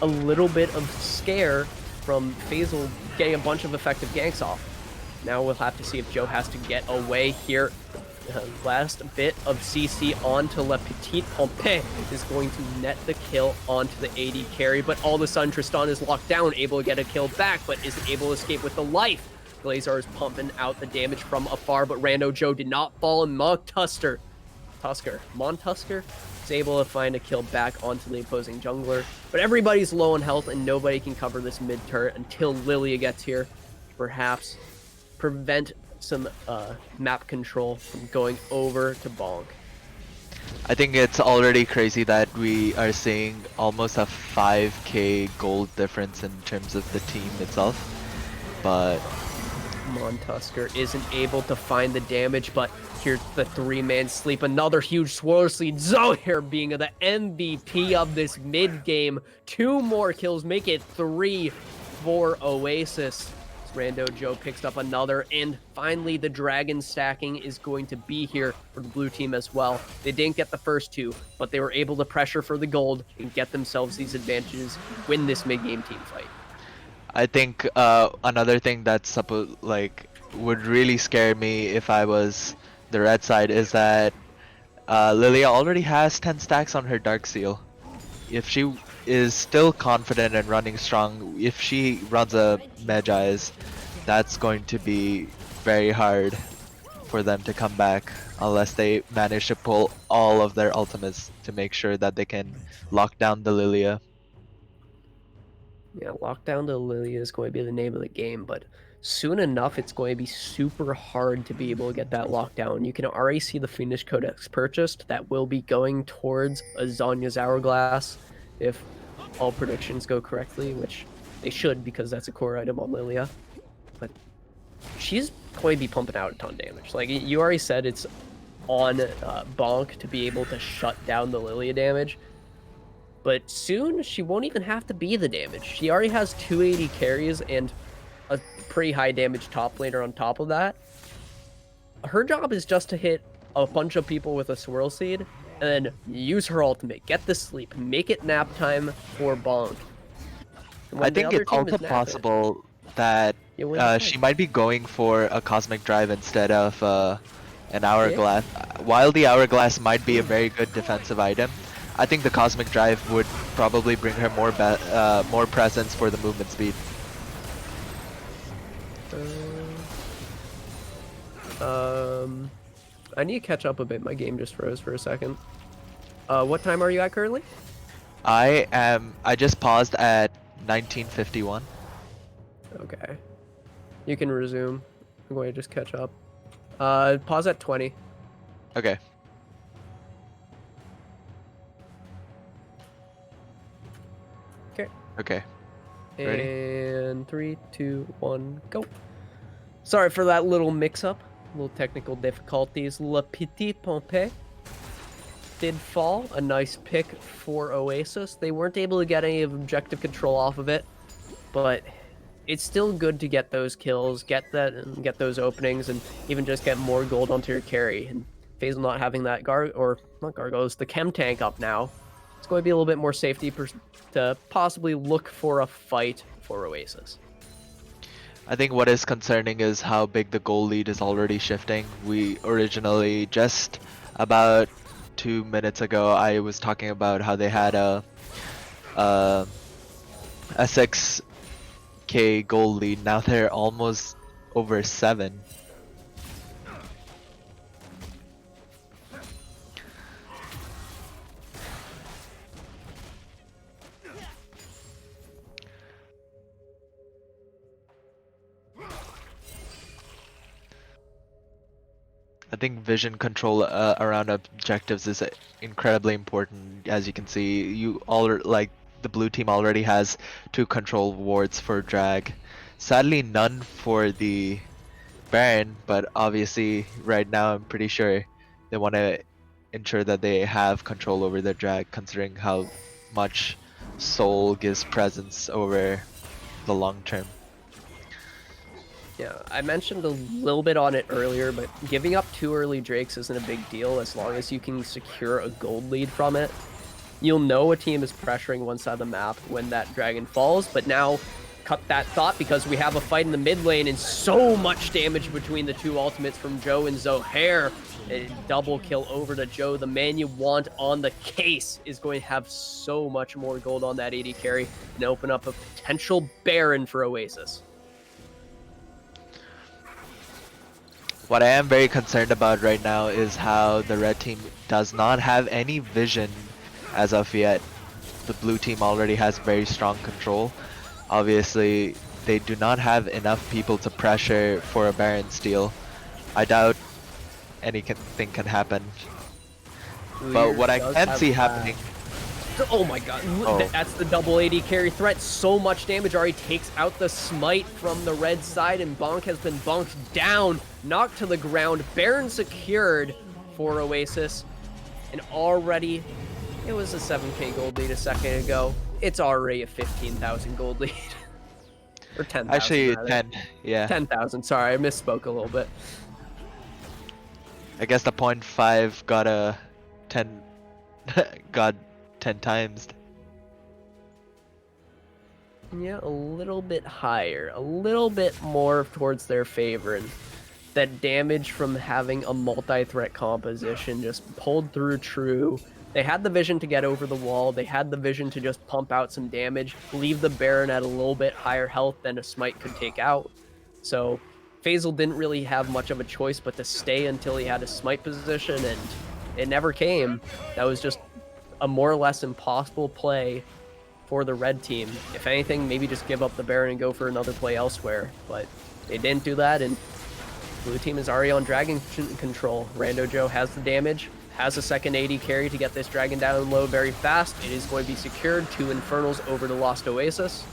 a little bit of scare from Faisal getting a bunch of effective ganks off. Now we'll have to see if Joe has to get away here. Last bit of CC onto Le Petit Pompé is going to net the kill onto the AD carry, but all of a sudden Tristan is locked down, able to get a kill back, but isn't able to escape with the life. Glazar is pumping out the damage from afar, but Rando Joe did not fall, and Montusker is able to find a kill back onto the opposing jungler. But everybody's low on health, and nobody can cover this mid turret until Lilia gets here. Perhaps prevent some map control from going over to Bonk. I think it's already crazy that we are seeing almost a 5k gold difference in terms of the team itself, but Montusker isn't able to find the damage, but here's the three-man sleep. Another huge swirl lead. Zohir being the MVP of this mid-game. 2 more kills, make it 3 for Oasis. Rando Joe picks up another, and finally the dragon stacking is going to be here for the blue team as well. They didn't get the first 2, but they were able to pressure for the gold and get themselves these advantages, win this mid-game team fight. I think another thing that's would really scare me if I was the red side is that Lilia already has 10 stacks on her Dark Seal. If she is still confident and running strong, if she runs a Magi's, that's going to be very hard for them to come back unless they manage to pull all of their ultimates to make sure that they can lock down the Lilia. Yeah, lockdown to Lilia is going to be the name of the game, but soon enough it's going to be super hard to be able to get that lockdown. You can already see the Fiendish Codex purchased that will be going towards a Zanya's Hourglass if all predictions go correctly, which they should because that's a core item on Lilia. But she's going to be pumping out a ton of damage. Like you already said, it's on Bonk to be able to shut down the Lilia damage. But soon, she won't even have to be the damage. She already has 280 carries and a pretty high damage top laner on top of that. Her job is just to hit a bunch of people with a Swirl Seed, and then use her ultimate, get the sleep, make it nap time for Bonk. I think it's also possible that she might be going for a Cosmic Drive instead of an Hourglass. While the Hourglass might be a very good defensive item, I think the Cosmic Drive would probably bring her more presence for the movement speed. I need to catch up a bit. My game just froze for a second. What time are you at currently? I just paused at 1951. Okay. You can resume. I'm going to just catch up. Pause at 20. Okay. Okay. Ready? And 3, 2, 1, go. Sorry for that little mix-up. Little technical difficulties. Le Petit Pompé did fall. A nice pick for Oasis. They weren't able to get any objective control off of it, but it's still good to get those kills, get those openings, and even just get more gold onto your carry. And Faisal not having that the chem tank up now, it's going to be a little bit more safety to possibly look for a fight for Oasis. I think what is concerning is how big the goal lead is already shifting. We originally, just about 2 minutes ago, I was talking about how they had a 6k goal lead. Now they're almost over 7. I think vision control around objectives is incredibly important. As you can see, the blue team already has 2 control wards for drag. Sadly, none for the Baron, but obviously right now I'm pretty sure they want to ensure that they have control over their drag, considering how much Soul gives presence over the long term. Yeah, I mentioned a little bit on it earlier, but giving up 2 early drakes isn't a big deal as long as you can secure a gold lead from it. You'll know a team is pressuring one side of the map when that dragon falls, but now cut that thought because we have a fight in the mid lane and so much damage between the two ultimates from Joe and Zohair. A double kill over to Joe. The man you want on the case is going to have so much more gold on that AD carry and open up a potential Baron for Oasis. What I am very concerned about right now is how the red team does not have any vision as of yet. The blue team already has very strong control. Obviously, they do not have enough people to pressure for a Baron steal. I doubt anything can happen. But Uyr what I does can have see happening, Oh my god, oh, that's the double AD carry threat. So much damage already takes out the smite from the red side, and Bonk has been bonked down, knocked to the ground. Baron secured for Oasis, and already it was a 7k gold lead a second ago. It's already a 15,000 gold lead. Or 10,000 actually rather. 10, yeah. 10,000, sorry, I misspoke a little bit. I guess the point 0.5 got a 10, got 10 times. Yeah, a little bit higher, a little bit more towards their favor. And that damage from having a multi-threat composition just pulled through true. They had the vision to get over the wall. They had the vision to just pump out some damage, leave the Baron at a little bit higher health than a Smite could take out. So Faisal didn't really have much of a choice but to stay until he had a Smite position, and it never came. That was just a more or less impossible play for the red team. If anything, maybe just give up the Baron and go for another play elsewhere. But they didn't do that, and blue team is already on dragon control. Rando Joe has the damage, has a second AD carry to get this dragon down low very fast. It is going to be secured. 2 Infernals over to Lost Oasis.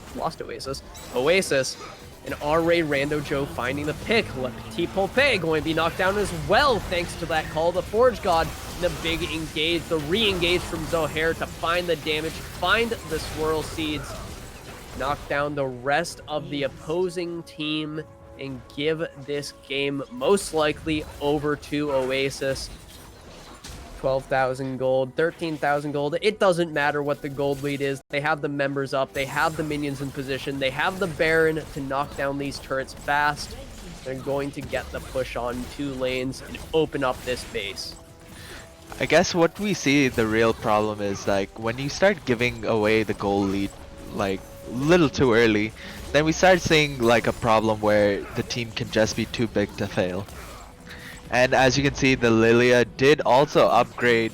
Oasis. And R-Ray Rando Joe finding the pick. Le Petit Poupée going to be knocked down as well, thanks to that call. The Forge God, the big engage, the re-engage from Zohair to find the damage, find the Swirl Seeds, knock down the rest of the opposing team, and give this game most likely over to Oasis. 12,000 gold, 13,000 gold. It doesn't matter what the gold lead is. They have the members up. They have the minions in position. They have the Baron to knock down these turrets fast. They're going to get the push on 2 lanes and open up this base. I guess what we see the real problem is like when you start giving away the goal lead like little too early, then we start seeing like a problem where the team can just be too big to fail. And as you can see, the Lilia did also upgrade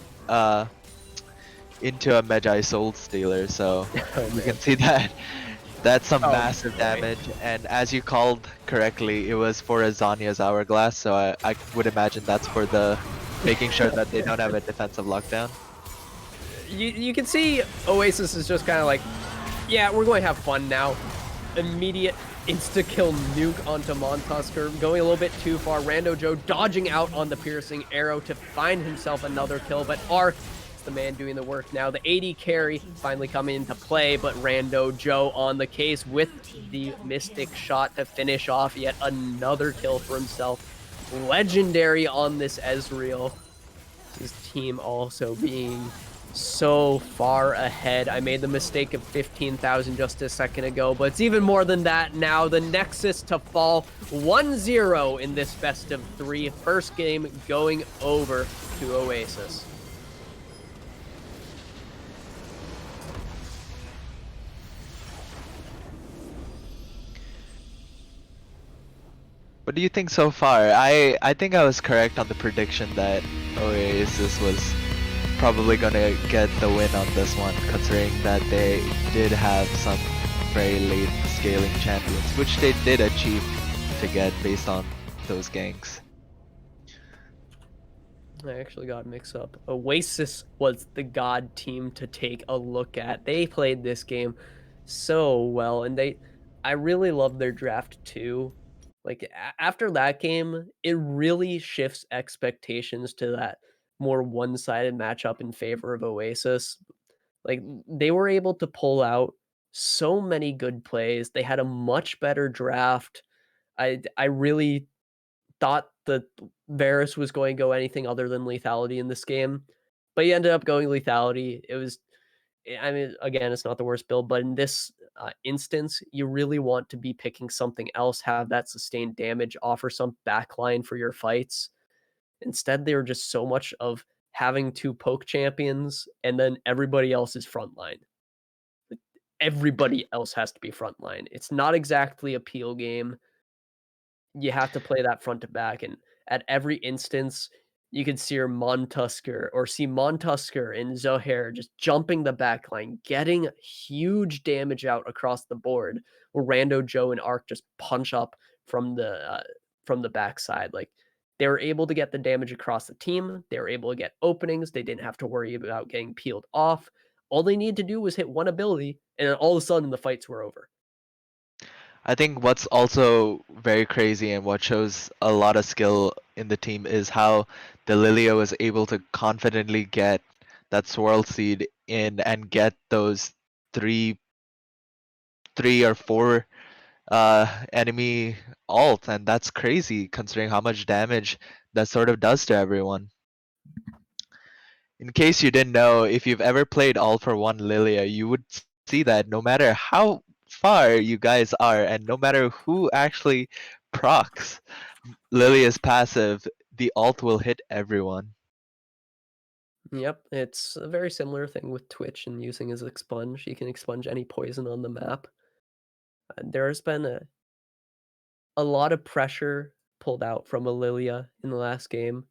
into a Magi Soul Stealer, so Oh, you can man. see that that's some Oh, massive boy. damage. And as you called correctly, it was for a Zanya's Hourglass, so I would imagine that's for the making sure that they don't have a defensive lockdown. You can see Oasis is just kind of like, yeah, we're going to have fun now. Immediate insta-kill nuke onto Montusker, going a little bit too far. Rando Joe dodging out on the piercing arrow to find himself another kill, but Arc is the man doing the work now. The AD carry finally coming into play, but Rando Joe on the case with the Mystic shot to finish off yet another kill for himself. Legendary on this Ezreal. His team also being so far ahead. I made the mistake of 15,000 just a second ago, but it's even more than that now. The Nexus to fall 1-0 in this best of 3. First game going over to Oasis. What do you think so far? I think I was correct on the prediction that Oasis was probably gonna get the win on this one, considering that they did have some very late scaling champions, which they did achieve to get based on those ganks. I actually got mixed up. Oasis was the god team to take a look at. They played this game so well, and I really love their draft too. Like after that game, it really shifts expectations to that more one-sided matchup in favor of Oasis. Like they were able to pull out so many good plays. They had a much better draft. I really thought that Varus was going to go anything other than lethality in this game, but he ended up going lethality. It was, I mean, again, it's not the worst build, but in this instance, you really want to be picking something else, have that sustained damage, offer some backline for your fights. Instead, they were just so much of having two poke champions and then everybody else is frontline. Everybody else has to be frontline. It's not exactly a peel game. You have to play that front to back, and at every instance, you could see Montusker and Zohair just jumping the back line, getting huge damage out across the board, where Rando, Joe, and Arc just punch up from the backside. Like, they were able to get the damage across the team, they were able to get openings, they didn't have to worry about getting peeled off. All they needed to do was hit one ability, and then all of a sudden the fights were over. I think what's also very crazy and what shows a lot of skill in the team is how the Lilia was able to confidently get that swirl seed in and get those three or four enemy ult, and that's crazy considering how much damage that sort of does to everyone. In case you didn't know, if you've ever played all for one Lilia, you would see that no matter how far you guys are and no matter who actually procs Lilia's passive, the ult will hit everyone. Yep, it's a very similar thing with Twitch and using his expunge. You can expunge any poison on the map. There's been a lot of pressure pulled out from Lilia in the last game.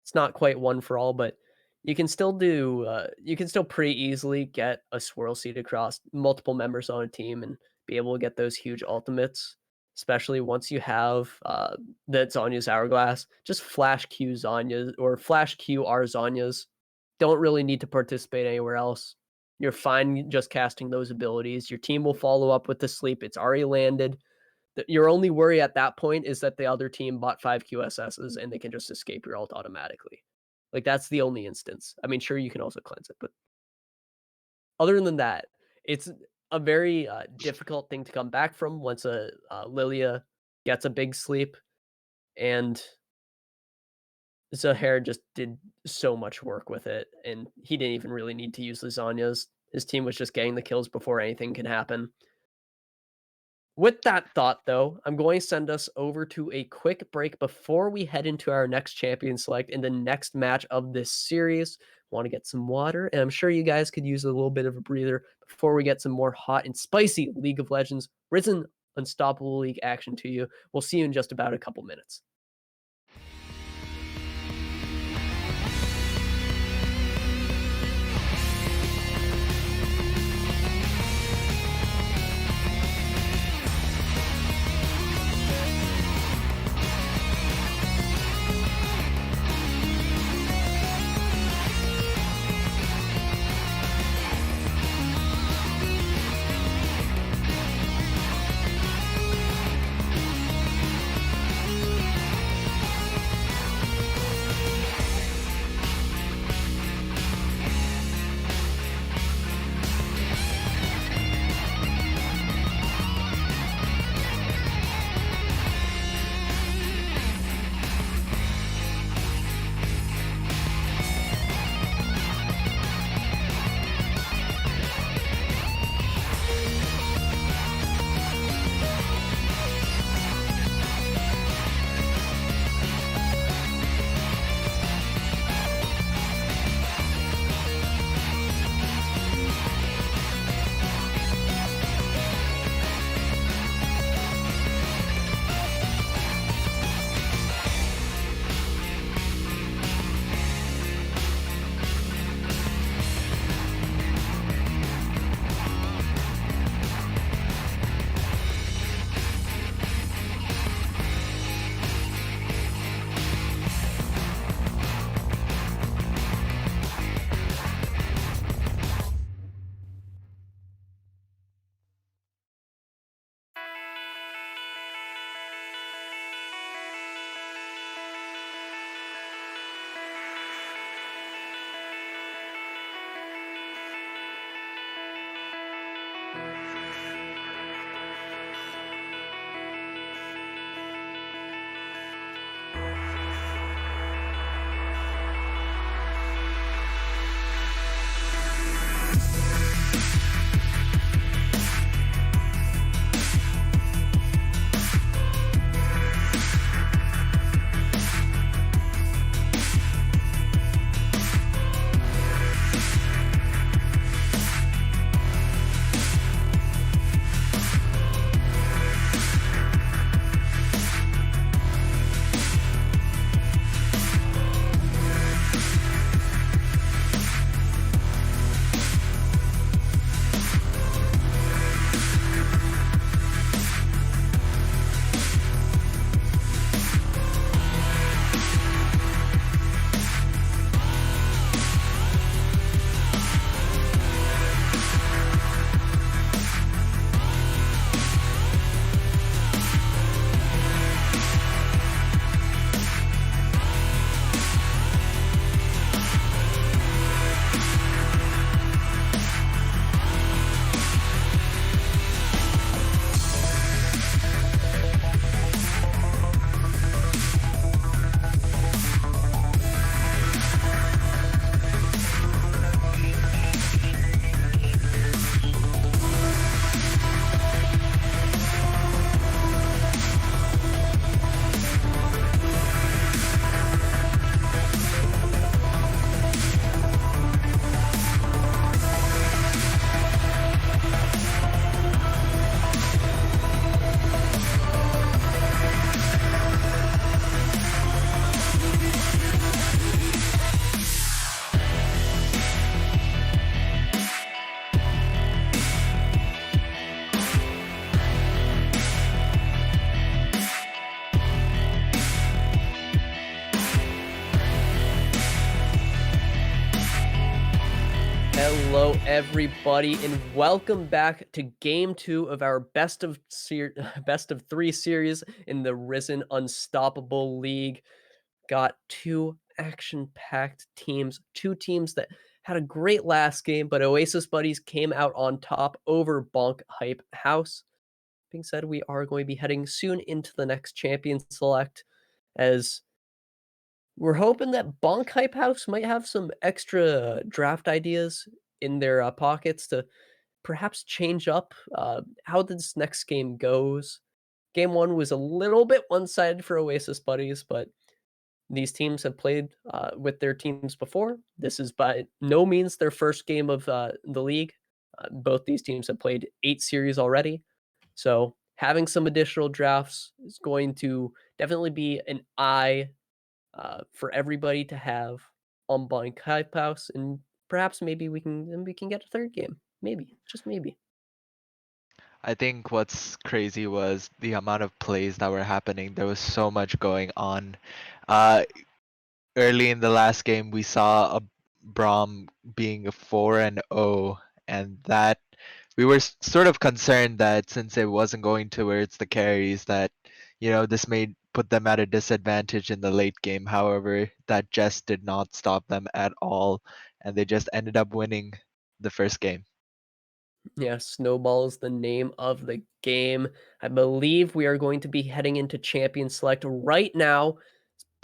It's not quite one for all, but you can still you can still pretty easily get a swirl seed across multiple members on a team and be able to get those huge ultimates, especially once you have that Zonya's Hourglass. Just flash Q Zonya's or flash Q R Zonya's. Don't really need to participate anywhere else. You're fine just casting those abilities. Your team will follow up with the sleep. It's already landed. Your only worry at that point is that the other team bought 5 QSSs and they can just escape your ult automatically. Like, that's the only instance. I mean, sure, you can also cleanse it, but other than that, it's a very difficult thing to come back from once a Lilia gets a big sleep. And Zahair just did so much work with it, and he didn't even really need to use lasagnas. His team was just getting the kills before anything can happen. With that thought, though, I'm going to send us over to a quick break before we head into our next champion select in the next match of this series. Want to get some water, and I'm sure you guys could use a little bit of a breather before we get some more hot and spicy League of Legends Risen Unstoppable League action to you. We'll see you in just about a couple minutes. everybody, and welcome back to Game 2 of our best of 3 series in the Risen Unstoppable League. Got two action-packed teams, two teams that had a great last game, but Oasis Buddies came out on top over Bonk Hype House. Being said, we are going to be heading soon into the next champion select, as we're hoping that Bonk Hype House might have some extra draft ideas in their pockets to perhaps change up how this next game goes. Game one was a little bit one-sided for Oasis Buddies, but these teams have played with their teams before. This is by no means their first game of the league. Both these teams have played 8 series already. So having some additional drafts is going to definitely be an eye for everybody to have on Blind Hype House, and perhaps maybe we can get a third game. Maybe, just maybe. I think what's crazy was the amount of plays that were happening. There was so much going on. Uh, Early in the last game, we saw a Braum being a 4-0, and that we were sort of concerned that since it wasn't going towards the carries, that this may put them at a disadvantage in the late game. However, that just did not stop them at all, and they just ended up winning the first game. Yeah, Snowball is the name of the game. I believe we are going to be heading into Champion Select right now.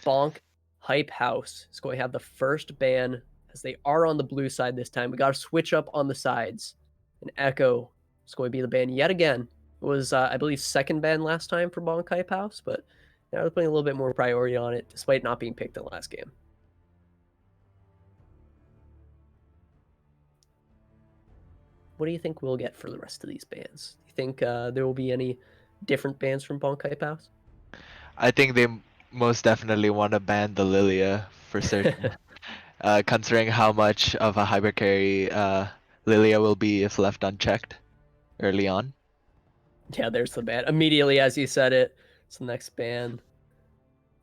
Bonk Hype House is going to have the first ban, as they are on the blue side this time. We got to switch up on the sides. And Echo is going to be the ban yet again. It was, I believe, second ban last time for Bonk Hype House, but now they're putting a little bit more priority on it, despite not being picked in the last game. What do you think we'll get for the rest of these bans? Do you think there will be any different bans from Bonk Hype House? I think they most definitely want to ban the Lilia for certain. Considering how much of a hyper carry Lilia will be if left unchecked early on. Yeah, there's the ban. Immediately as you said it, it's the next ban.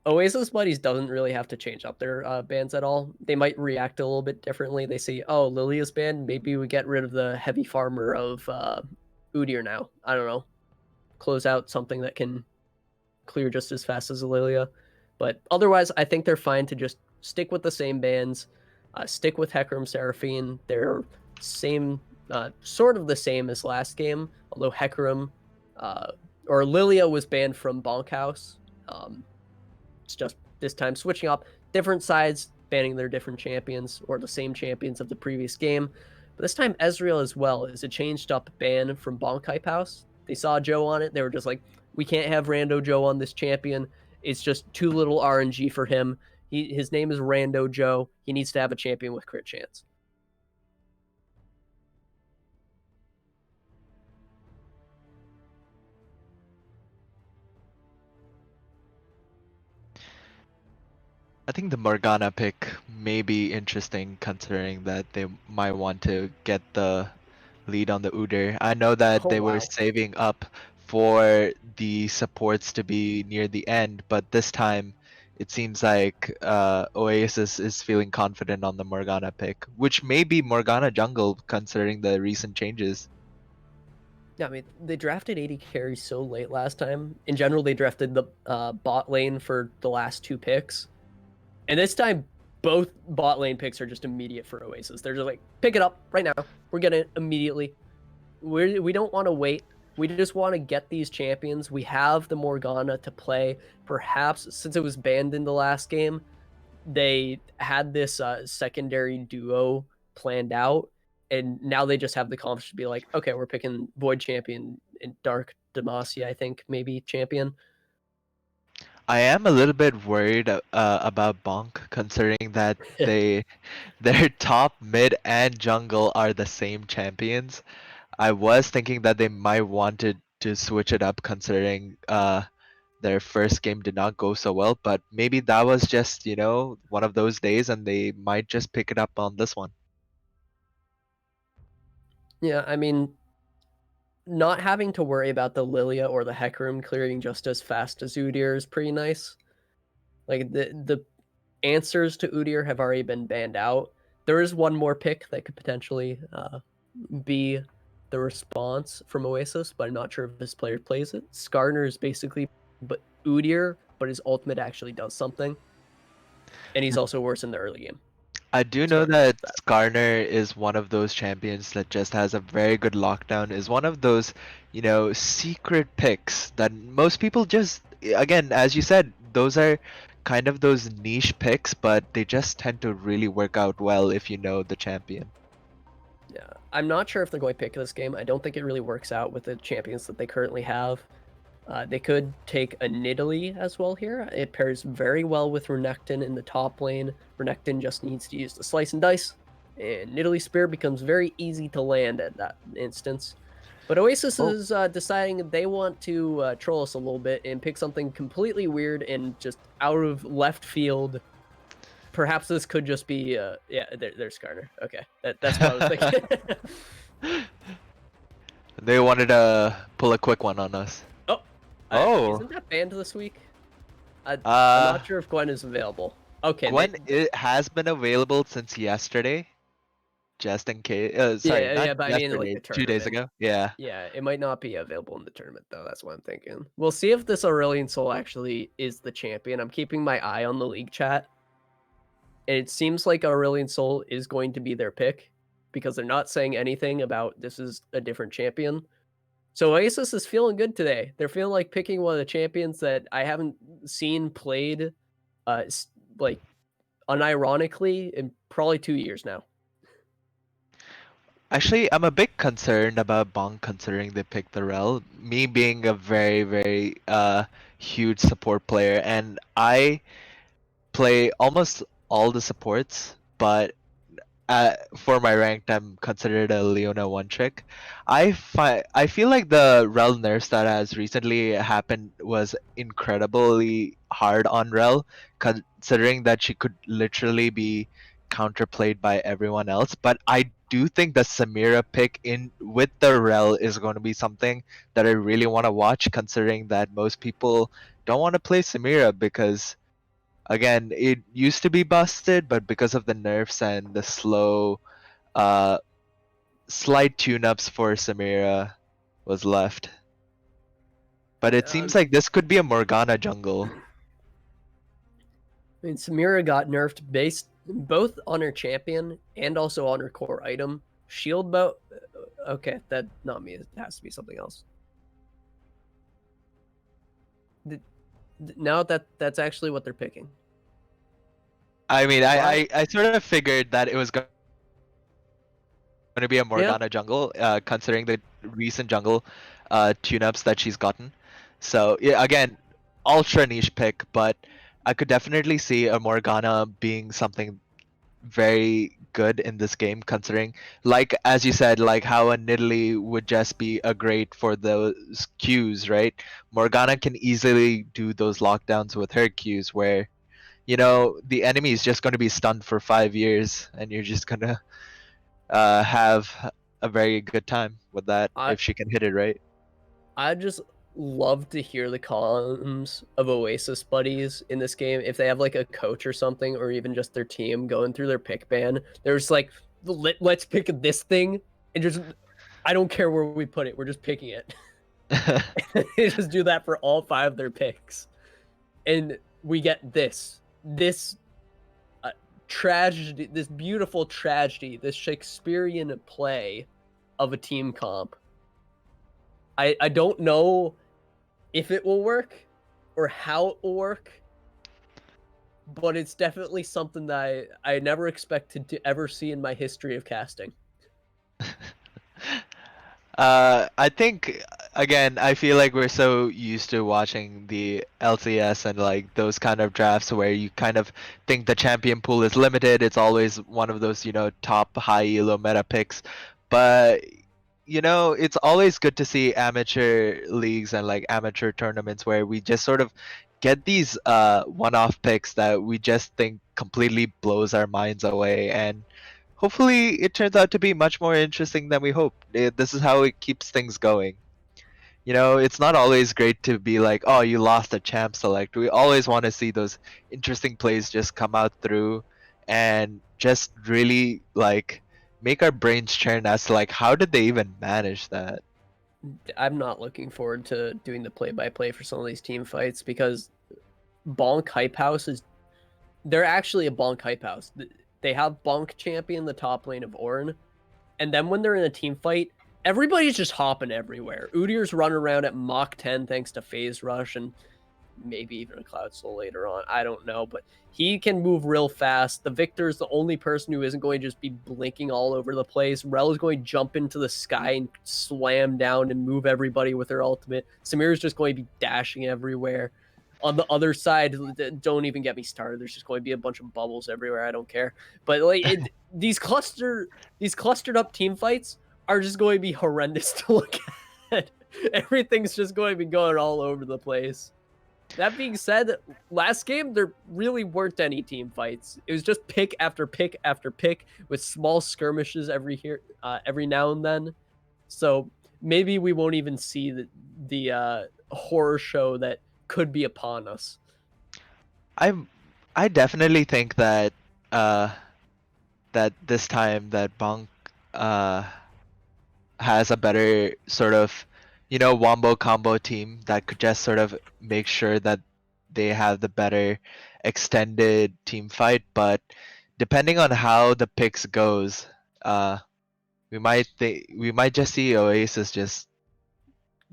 Oasis Buddies doesn't really have to change up their bans at all. They might react a little bit differently. They see, oh, Lilia's banned. Maybe we get rid of the heavy farmer of Udyr now. I don't know. Close out something that can clear just as fast as Lilia. But otherwise, I think they're fine to just stick with the same bans. Stick with Hecarim Seraphine. They're sort of the same as last game, although Hecarim or Lilia was banned from Bonkhouse. It's just this time switching up different sides, banning their different champions or the same champions of the previous game. But this time Ezreal as well is a changed up ban from Bonk Hype House. They saw Joe on it. They were just like, we can't have Rando Joe on this champion. It's just too little RNG for him. His name is Rando Joe. He needs to have a champion with crit chance. I think the Morgana pick may be interesting considering that they might want to get the lead on the Udyr. I know that Oh, they were wow. saving up for the supports to be near the end, but this time it seems like Oasis is feeling confident on the Morgana pick, which may be Morgana jungle considering the recent changes. Yeah, I mean, they drafted 80 carries so late last time. In general, they drafted the bot lane for the last 2 picks. And this time, both bot lane picks are just immediate for Oasis. They're just like, pick it up right now. We're getting it immediately. We don't want to wait. We just want to get these champions. We have the Morgana to play. Perhaps, since it was banned in the last game, they had this secondary duo planned out. And now they just have the confidence to be like, okay, we're picking Void Champion and Dark Demacia, I think, maybe champion. I am a little bit worried about Bonk considering that their top, mid, and jungle are the same champions. I was thinking that they might wanted to switch it up considering their first game did not go so well, but maybe that was just, one of those days and they might just pick it up on this one. Yeah, I mean, not having to worry about the Lilia or the Hecarim clearing just as fast as Udyr is pretty nice. Like the answers to Udyr have already been banned out. There is one more pick that could potentially be the response from Oasis, but I'm not sure if this player plays it. Skarner is basically but Udyr, but his ultimate actually does something, and he's also worse in the early game. I do know Skarner's that bad. Skarner is one of those champions that just has a very good lockdown, is one of those, secret picks that most people just, again, as you said, those are kind of those niche picks, but they just tend to really work out well if you know the champion. Yeah, I'm not sure if they're going to pick this game. I don't think it really works out with the champions that they currently have. They could take a Nidalee as well here. It pairs very well with Renekton in the top lane. Renekton just needs to use the slice and dice, and Nidalee Spear becomes very easy to land at that instance. But Oasis Oh, is deciding they want to troll us a little bit and pick something completely weird and just out of left field. Perhaps this could just be, yeah, there's Skarner. Okay, that's what I was thinking. they wanted to pull a quick one on us. Oh, Oh, isn't that banned this week? I'm uh, not sure if Gwen is available. Okay, Gwen, it has been available since yesterday, just in case. Sorry, yeah, not yeah, but I mean like yesterday, the 2 days tournament. ago. Yeah. Yeah, it might not be available in the tournament though. That's what I'm thinking. We'll see if this Aurelion Sol actually is the champion. I'm keeping my eye on the league chat, and it seems like Aurelion Sol is going to be their pick because they're not saying anything about this is a different champion. So Oasis is feeling good today. They're feeling like picking one of the champions that I haven't seen played, like unironically, in probably 2 years now. Actually, I'm a bit concerned about Bong considering they picked the Rel. Me being a very, very huge support player, and I play almost all the supports, but for my ranked, I'm considered a Leona one trick. I feel like the Rel nerfs that has recently happened was incredibly hard on Rel, considering that she could literally be counterplayed by everyone else. But I do think the Samira pick in with the Rel is going to be something that I really want to watch, considering that most people don't want to play Samira because again, it used to be busted, but because of the nerfs and the slow, uh, slight tune-ups for Samira was left. But it Yeah, seems like this could be a Morgana jungle. I mean, Samira got nerfed based both on her champion and also on her core item. Shield bow. Okay, that not me. It has to be something else. Now that's actually what they're picking. I mean, Why? I sort of figured that it was going to be a Yeah, Morgana jungle, considering the recent jungle tune-ups that she's gotten. So yeah, again, ultra niche pick, but I could definitely see a Morgana being something very good in this game, considering, like as you said, like how a Nidalee would just be a great for those Qs, right? Morgana can easily do those lockdowns with her Qs, where the enemy is just going to be stunned for 5 years, and you're just gonna have a very good time with that I if she can hit it right. I just love to hear the columns of Oasis buddies in this game. If they have like a coach or something, or even just their team going through their pick ban, there's like, let's pick this thing, and just I don't care where we put it, we're just picking it. They just do that for all 5 of their picks, and we get this tragedy, this beautiful tragedy, this Shakespearean play of a team comp. I don't know if it will work or how it will work, but it's definitely something that I never expected to ever see in my history of casting. I think again, I feel like we're so used to watching the LCS and like those kind of drafts where you kind of think the champion pool is limited. It's always one of those, top high elo meta picks. But it's always good to see amateur leagues and like amateur tournaments where we just sort of get these one-off picks that we just think completely blows our minds away, and hopefully it turns out to be much more interesting than we hoped. This is how it keeps things going. It's not always great to be like, oh, you lost a champ select. We always want to see those interesting plays just come out through, and just really like make our brains churn as to like how did they even manage that? I'm not looking forward to doing the play-by-play for some of these team fights because Bonk Hype House is they're actually a Bonk Hype House. They have Bonk champion the top lane of Ornn, and then when they're in a team fight, everybody's just hopping everywhere. Udyr's running around at Mach 10 thanks to Phase Rush and maybe even a Cloud Soul later on. I don't know, but he can move real fast. The Victor's the only person who isn't going to just be blinking all over the place. Rel is going to jump into the sky and slam down and move everybody with her ultimate. Samir's just going to be dashing everywhere. On the other side, don't even get me started. There's just going to be a bunch of bubbles everywhere. I don't care. But like these clustered up team fights are just going to be horrendous to look at. Everything's just going to be going all over the place. That being said, last game there really weren't any team fights. It was just pick after pick after pick with small skirmishes every now and then. So maybe we won't even see the horror show that could be upon us. I definitely think that uh that this time that Bonk uh has a better sort of, wombo combo team that could just sort of make sure that they have the better extended team fight. But depending on how the picks goes, uh, we might just see Oasis just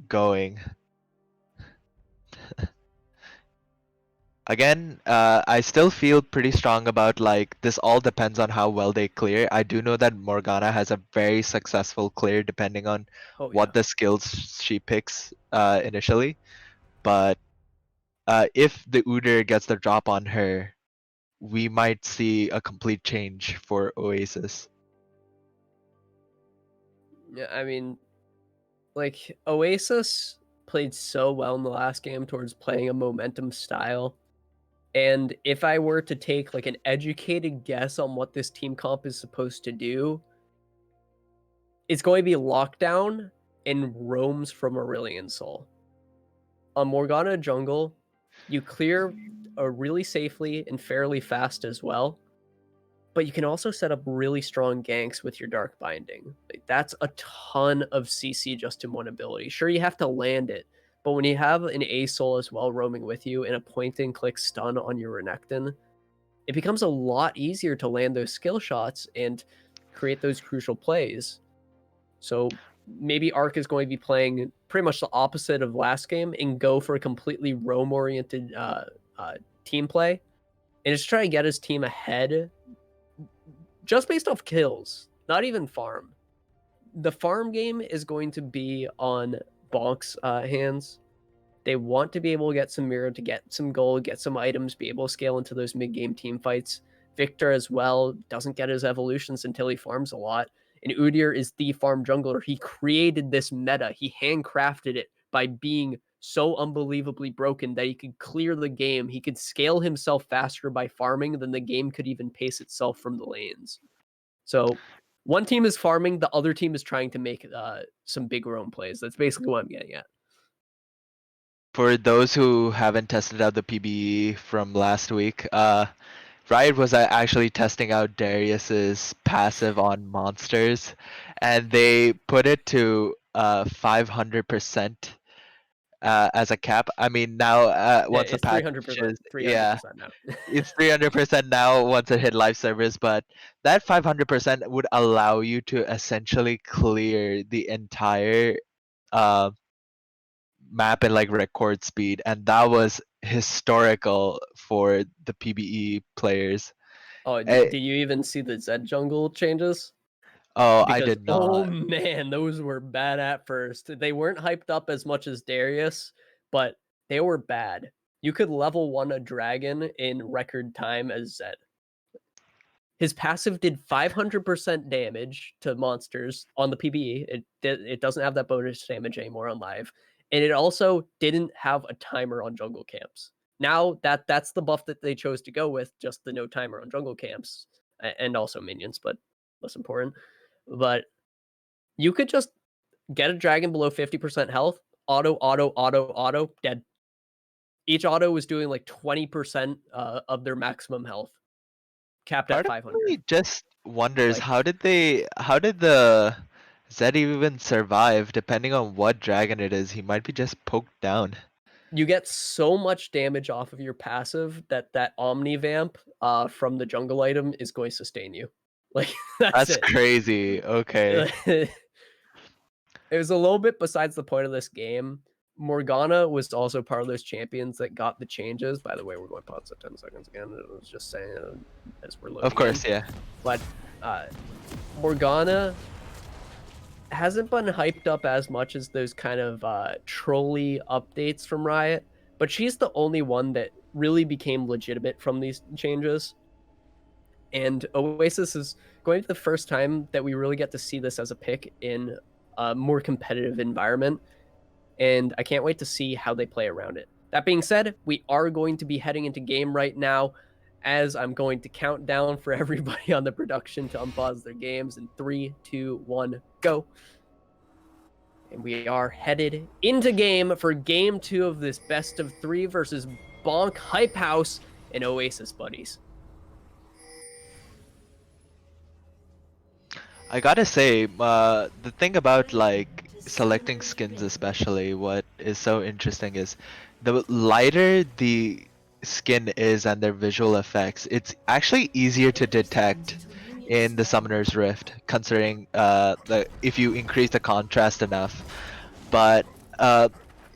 going. Again, I still feel pretty strong about like this all depends on how well they clear. I do know that Morgana has a very successful clear depending on Oh yeah. what the skills she picks initially. But if the Udyr gets the drop on her, we might see a complete change for Oasis. Yeah, I mean, like Oasis played so well in the last game towards playing a momentum style. And if I were to take like an educated guess on what this team comp is supposed to do, it's going to be lockdown and roams from Aurelion Soul. On Morgana jungle, you clear really safely and fairly fast as well. But you can also set up really strong ganks with your Dark Binding. Like, that's a ton of CC just in one ability. Sure, you have to land it, but when you have an A-Soul as well roaming with you and a point-and-click stun on your Renekton, it becomes a lot easier to land those skill shots and create those crucial plays. So maybe Arc is going to be playing pretty much the opposite of last game and go for a completely roam-oriented team play and just try to get his team ahead just based off kills, not even farm. The farm game is going to be on Bonk's hands. They want to be able to get some mirror, to get some gold, get some items, be able to scale into those mid-game team fights. Victor as well doesn't get his evolutions until he farms a lot. And Udyr is the farm jungler. He created this meta. He handcrafted it by being so unbelievably broken that he could clear the game. He could scale himself faster by farming than the game could even pace itself from the lanes. So one team is farming, the other team is trying to make some big roam plays. That's basically what I'm getting at. For those who haven't tested out the PBE from last week, Riot was actually testing out Darius's passive on monsters, and they put it to 500% as a cap. I mean, now once the It's patch 300%, is, yeah, 300% now. it's 300% now once it hit live service, but that 500% would allow you to essentially clear the entire uh, map in like record speed, and that was historical for the PBE players. Oh, Eh, did you even see the Zed jungle changes? oh, I Because did oh not. man, those were bad at first. They weren't hyped up as much as Darius, but they were bad. You could level 1 a dragon in record time as Zed. His passive did 500% damage to monsters on the PBE. It doesn't have that bonus damage anymore on live, and it also didn't have a timer on jungle camps. Now that's the buff that they chose to go with, just the no timer on jungle camps, and also minions, but less important. But you could just get a dragon below 50% health, auto, dead. Each auto was doing like 20% of their maximum health. capped at Part of 500. me just wonders Like, how did the Zed even survive? Depending on what dragon it is, he might be just poked down. you get so much damage off of your passive that Omni Vamp from the jungle item is going to sustain you. Like, that's That's it. crazy. Okay. It was a little bit besides the point of this game. Morgana was also part of those champions that got the changes. By the way, we're going pause at 10 seconds again. I was just saying as we're Of loading in. course, yeah. But Morgana hasn't been hyped up as much as those kind of trolly updates from Riot, but she's the only one that really became legitimate from these changes. And Oasis is going to be the first time that we really get to see this as a pick in a more competitive environment. And I can't wait to see how they play around it. That being said, we are going to be heading into game right now, as I'm going to count down for everybody on the production to unpause their games in 3, 2, 1, go. And we are headed into game for game 2 of this best of 3 versus Bonk Hype House and Oasis buddies. I gotta say, the thing about like selecting skins especially, what is so interesting is the lighter the skin is and their visual effects, it's actually easier to detect in the Summoner's Rift, considering if you increase the contrast enough. But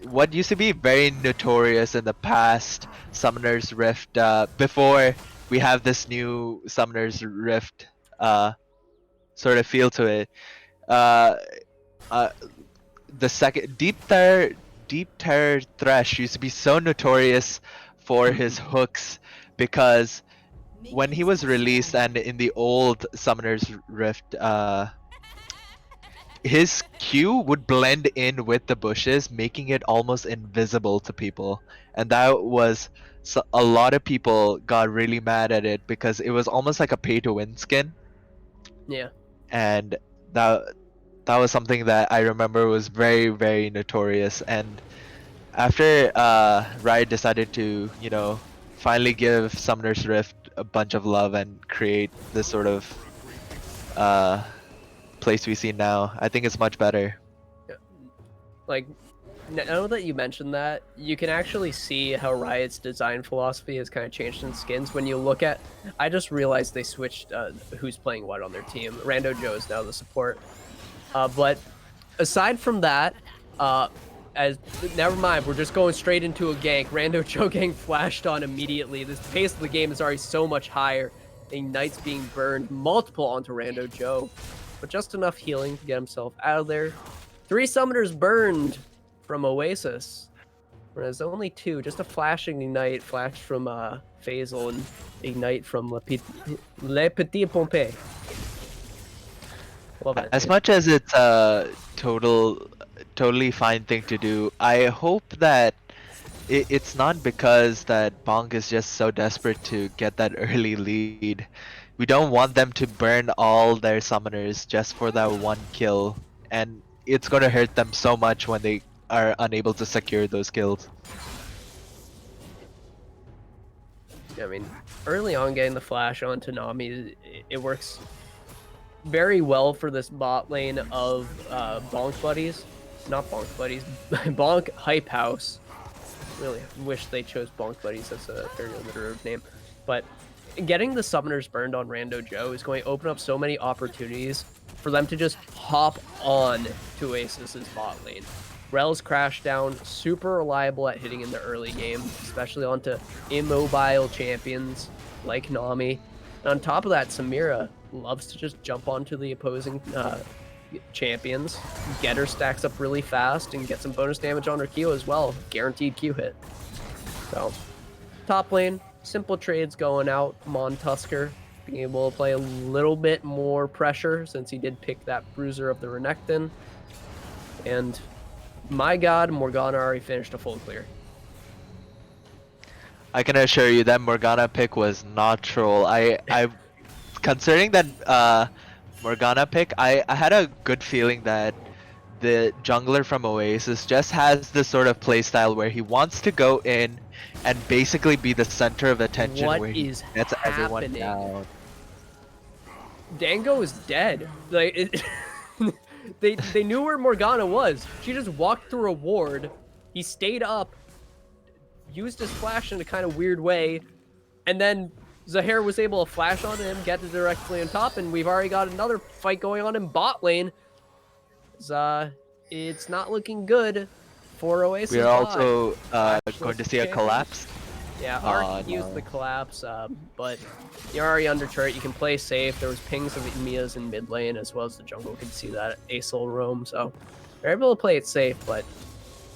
what used to be very notorious in the past Summoner's Rift, before we have this new Summoner's Rift sort of feel to it. Uh, uh, the second Deep Terror Thresh used to be so notorious for his hooks because when he was released and in the old Summoner's Rift, his Q would blend in with the bushes, making it almost invisible to people, and that was a lot of people got really mad at it because it was almost like a pay-to-win skin, Yeah. and that was something that I remember was very, very notorious. And after Riot decided to, finally give Summoner's Rift a bunch of love and create this sort of uh, place we see now, I think it's much better. Yeah. Like, now that you mentioned that, you can actually see how Riot's design philosophy has kind of changed in skins. When you look at, I just realized they switched who's playing what on their team. Rando Joe is now the support. But aside from that, never mind, we're just going straight into a gank. Rando Joe gang flashed on immediately. This pace of the game is already so much higher. Ignite's being burned, multiple onto Rando Joe, but just enough healing to get himself out of there. 3 summoners burned from Oasis, whereas only 2. Just a flashing Ignite, flash from Faisal, and Ignite from Le Petit Pompey. Love that. As much as it's a totally fine thing to do, I hope that it's not because that Bonk is just so desperate to get that early lead. We don't want them to burn all their summoners just for that one kill, and it's gonna hurt them so much when they are unable to secure those kills. I mean, early on getting the flash onto Nami, it works very well for this bot lane of Bonk buddies. Not Bonk buddies, Bonk Hype House. Really wish they chose Bonk buddies as a very alliterative name. But getting the summoners burned on Rando Joe is going to open up so many opportunities for them to just hop on to Oasis's bot lane. Rel's crash down, super reliable at hitting in the early game, especially onto immobile champions like Nami. And on top of that, Samira loves to just jump onto the opposing champions, get her stacks up really fast, and get some bonus damage on her Q as well. Guaranteed Q hit. So, top lane, simple trades going out. Mon Tusker being able to play a little bit more pressure since he did pick that Bruiser of the Renekton. And my god, Morgana already finished a full clear. I can assure you that Morgana pick was not troll. I considering that Morgana pick, I had a good feeling that the jungler from Oasis just has this sort of playstyle where he wants to go in and basically be the center of attention, What where he is gets everyone happening? down. Dango is dead. Like they knew where Morgana was. She just walked through a ward. He stayed up, used his flash in a kind of weird way, and then Zahir was able to flash on him, get it directly on top, and we've already got another fight going on in bot lane. It's not looking good for Oasis We are bot. also Flash going to was see a champion. collapse. Yeah, Oh, Arc no. used the collapse, but you're already under turret. You can play safe. There was pings of Mia's in mid lane as well as the jungle could see that Acel roam, so they're able to play it safe, but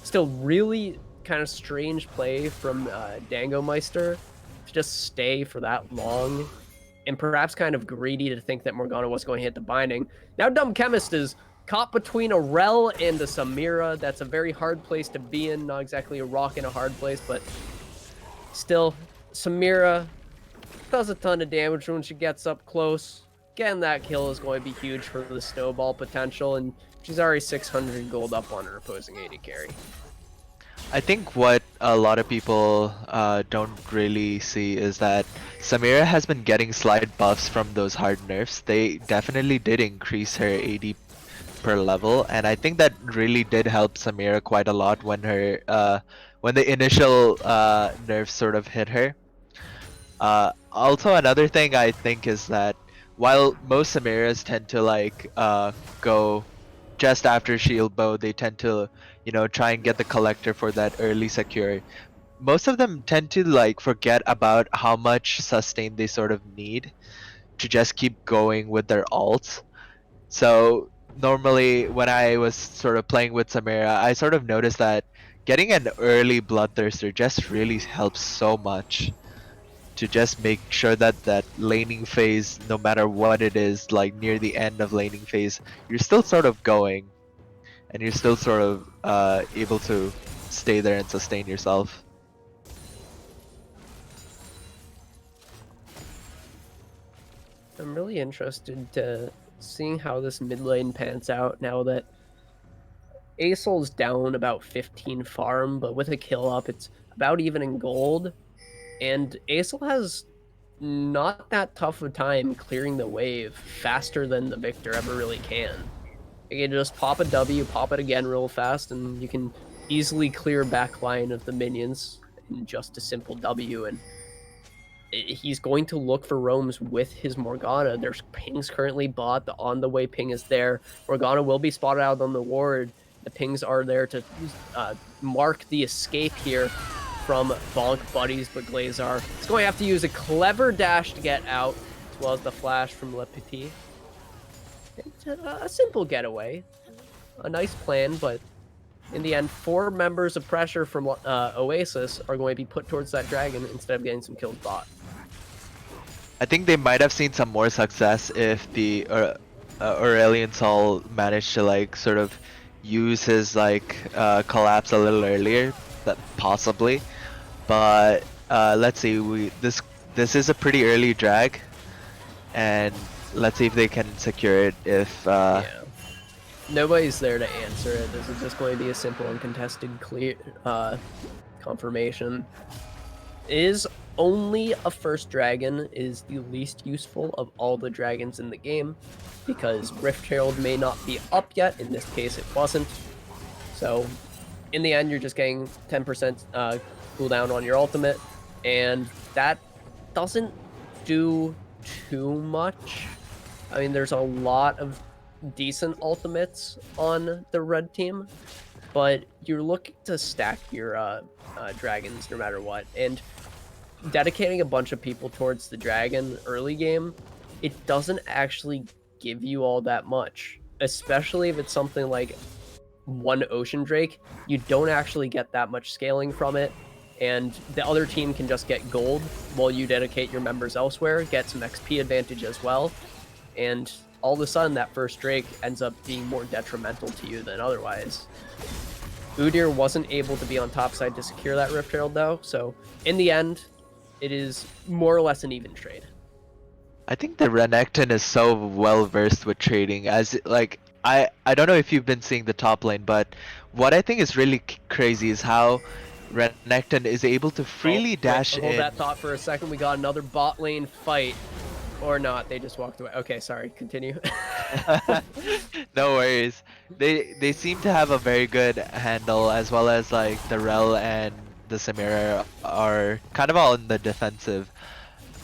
still really kind of strange play from Dango Meister to just stay for that long, and perhaps kind of greedy to think that Morgana was going to hit the binding. Now Dumb Chemist is caught between a Rel and a Samira. That's a very hard place to be in. Not exactly a rock in a hard place, but still, Samira does a ton of damage when she gets up close. Getting that kill is going to be huge for the snowball potential, and she's already 600 gold up on her opposing AD carry. I think what a lot of people don't really see is that Samira has been getting slight buffs from those hard nerfs. They definitely did increase her AD per level, and I think that really did help Samira quite a lot when when the initial nerfs sort of hit her. Also, another thing I think is that while most Samiras tend to like go just after shield bow, they tend to try and get the collector for that early secure. Most of them tend to like forget about how much sustain they sort of need to just keep going with their ults. So normally when I was sort of playing with Samira, I sort of noticed that getting an early bloodthirster just really helps so much to just make sure that that laning phase, no matter what it is, like near the end of laning phase, you're still sort of going, and you're still sort of able to stay there and sustain yourself. I'm really interested to seeing how this mid lane pans out now that Acel's down about 15 farm, but with a kill up, it's about even in gold. And Acel has not that tough of a time clearing the wave faster than the Victor ever really can. You can just pop a W, pop it again real fast, and you can easily clear back line of the minions in just a simple W. And he's going to look for roams with his Morgana. There's pings currently bought. The on the way ping is there. Morgana will be spotted out on the ward. The pings are there to mark the escape here from Bonk Buddies, but Glazar is going to have to use a clever dash to get out, as well as the flash from Le Petit. A simple getaway. A nice plan, but in the end, 4 members of pressure from Oasis are going to be put towards that dragon instead of getting some kills bot. I think they might have seen some more success if the Aurelion Sol managed to like sort of use his like collapse a little earlier, that possibly. But let's see, this is a pretty early drag, and let's see if they can secure it. If Yeah. Nobody's there to answer it. This is just going to be a simple uncontested clear confirmation. Is only a first dragon, is the least useful of all the dragons in the game, because Rift Herald may not be up yet. In this case, it wasn't. So in the end, you're just getting 10% cooldown on your ultimate, and that doesn't do too much. I mean, there's a lot of decent ultimates on the red team, but you're looking to stack your dragons no matter what, and dedicating a bunch of people towards the dragon early game, it doesn't actually give you all that much, especially if it's something like one Ocean Drake. You don't actually get that much scaling from it, and the other team can just get gold while you dedicate your members elsewhere, get some XP advantage as well, and all of a sudden that first Drake ends up being more detrimental to you than otherwise. Udyr wasn't able to be on top side to secure that Rift Herald though, so in the end, it is more or less an even trade. I think the Renekton is so well versed with trading, as like I don't know if you've been seeing the top lane, but what I think is really crazy is how Renekton is able to freely dash Hold in. that thought for a second. We got another bot lane fight. Or not, they just walked away. Okay, sorry, continue. No worries. They seem to have a very good handle, as well as like the Rel and the Samira are kind of all in the defensive.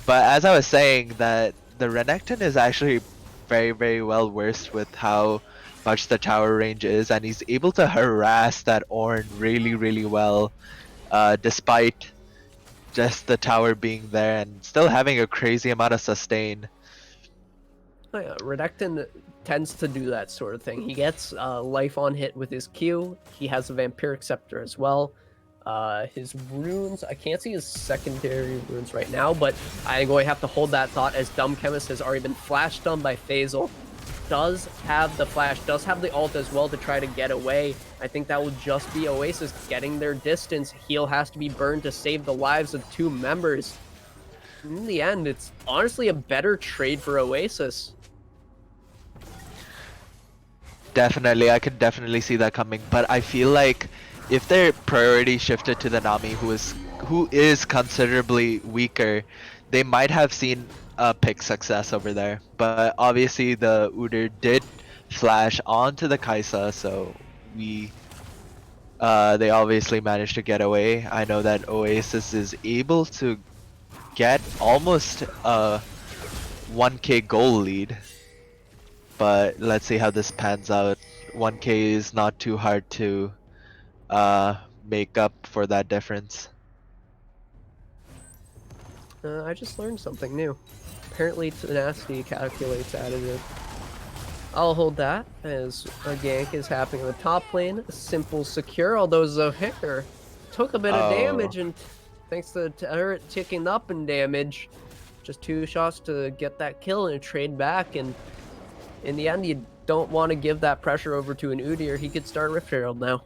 But as I was saying, that the Renekton is actually very well versed with how much the tower range is, and he's able to harass that Ornn really well, despite just the tower being there and still having a crazy amount of sustain. Oh yeah, Redectin tends to do that sort of thing. He gets life on hit with his Q. He has a Vampiric Scepter as well. His runes, I can't see his secondary runes right now, but I'm going to have to hold that thought as Dumb Chemist has already been flash stunned by Phasal. Does have the flash, does have the ult as well to try to get away. I think that will just be Oasis getting their distance. Heal has to be burned to save the lives of 2 members. In the end, it's honestly a better trade for Oasis. Definitely, I could definitely see that coming, but I feel like if their priority shifted to the Nami, who is considerably weaker, they might have seen a pick success over there. But obviously, the Udyr did flash onto the Kaisa, so they obviously managed to get away. I know that Oasis is able to get almost a 1k goal lead. But let's see how this pans out. 1k is not too hard to make up for that difference. I just learned something new. Apparently tenacity calculates additive. I'll hold that as a gank is happening in the top lane. Simple, secure, although Zohair took a bit of Oh, damage, and thanks to the turret ticking up in damage, just 2 shots to get that kill and a trade back, and in the end you don't want to give that pressure over to an Udyr. He could start Rift Herald now.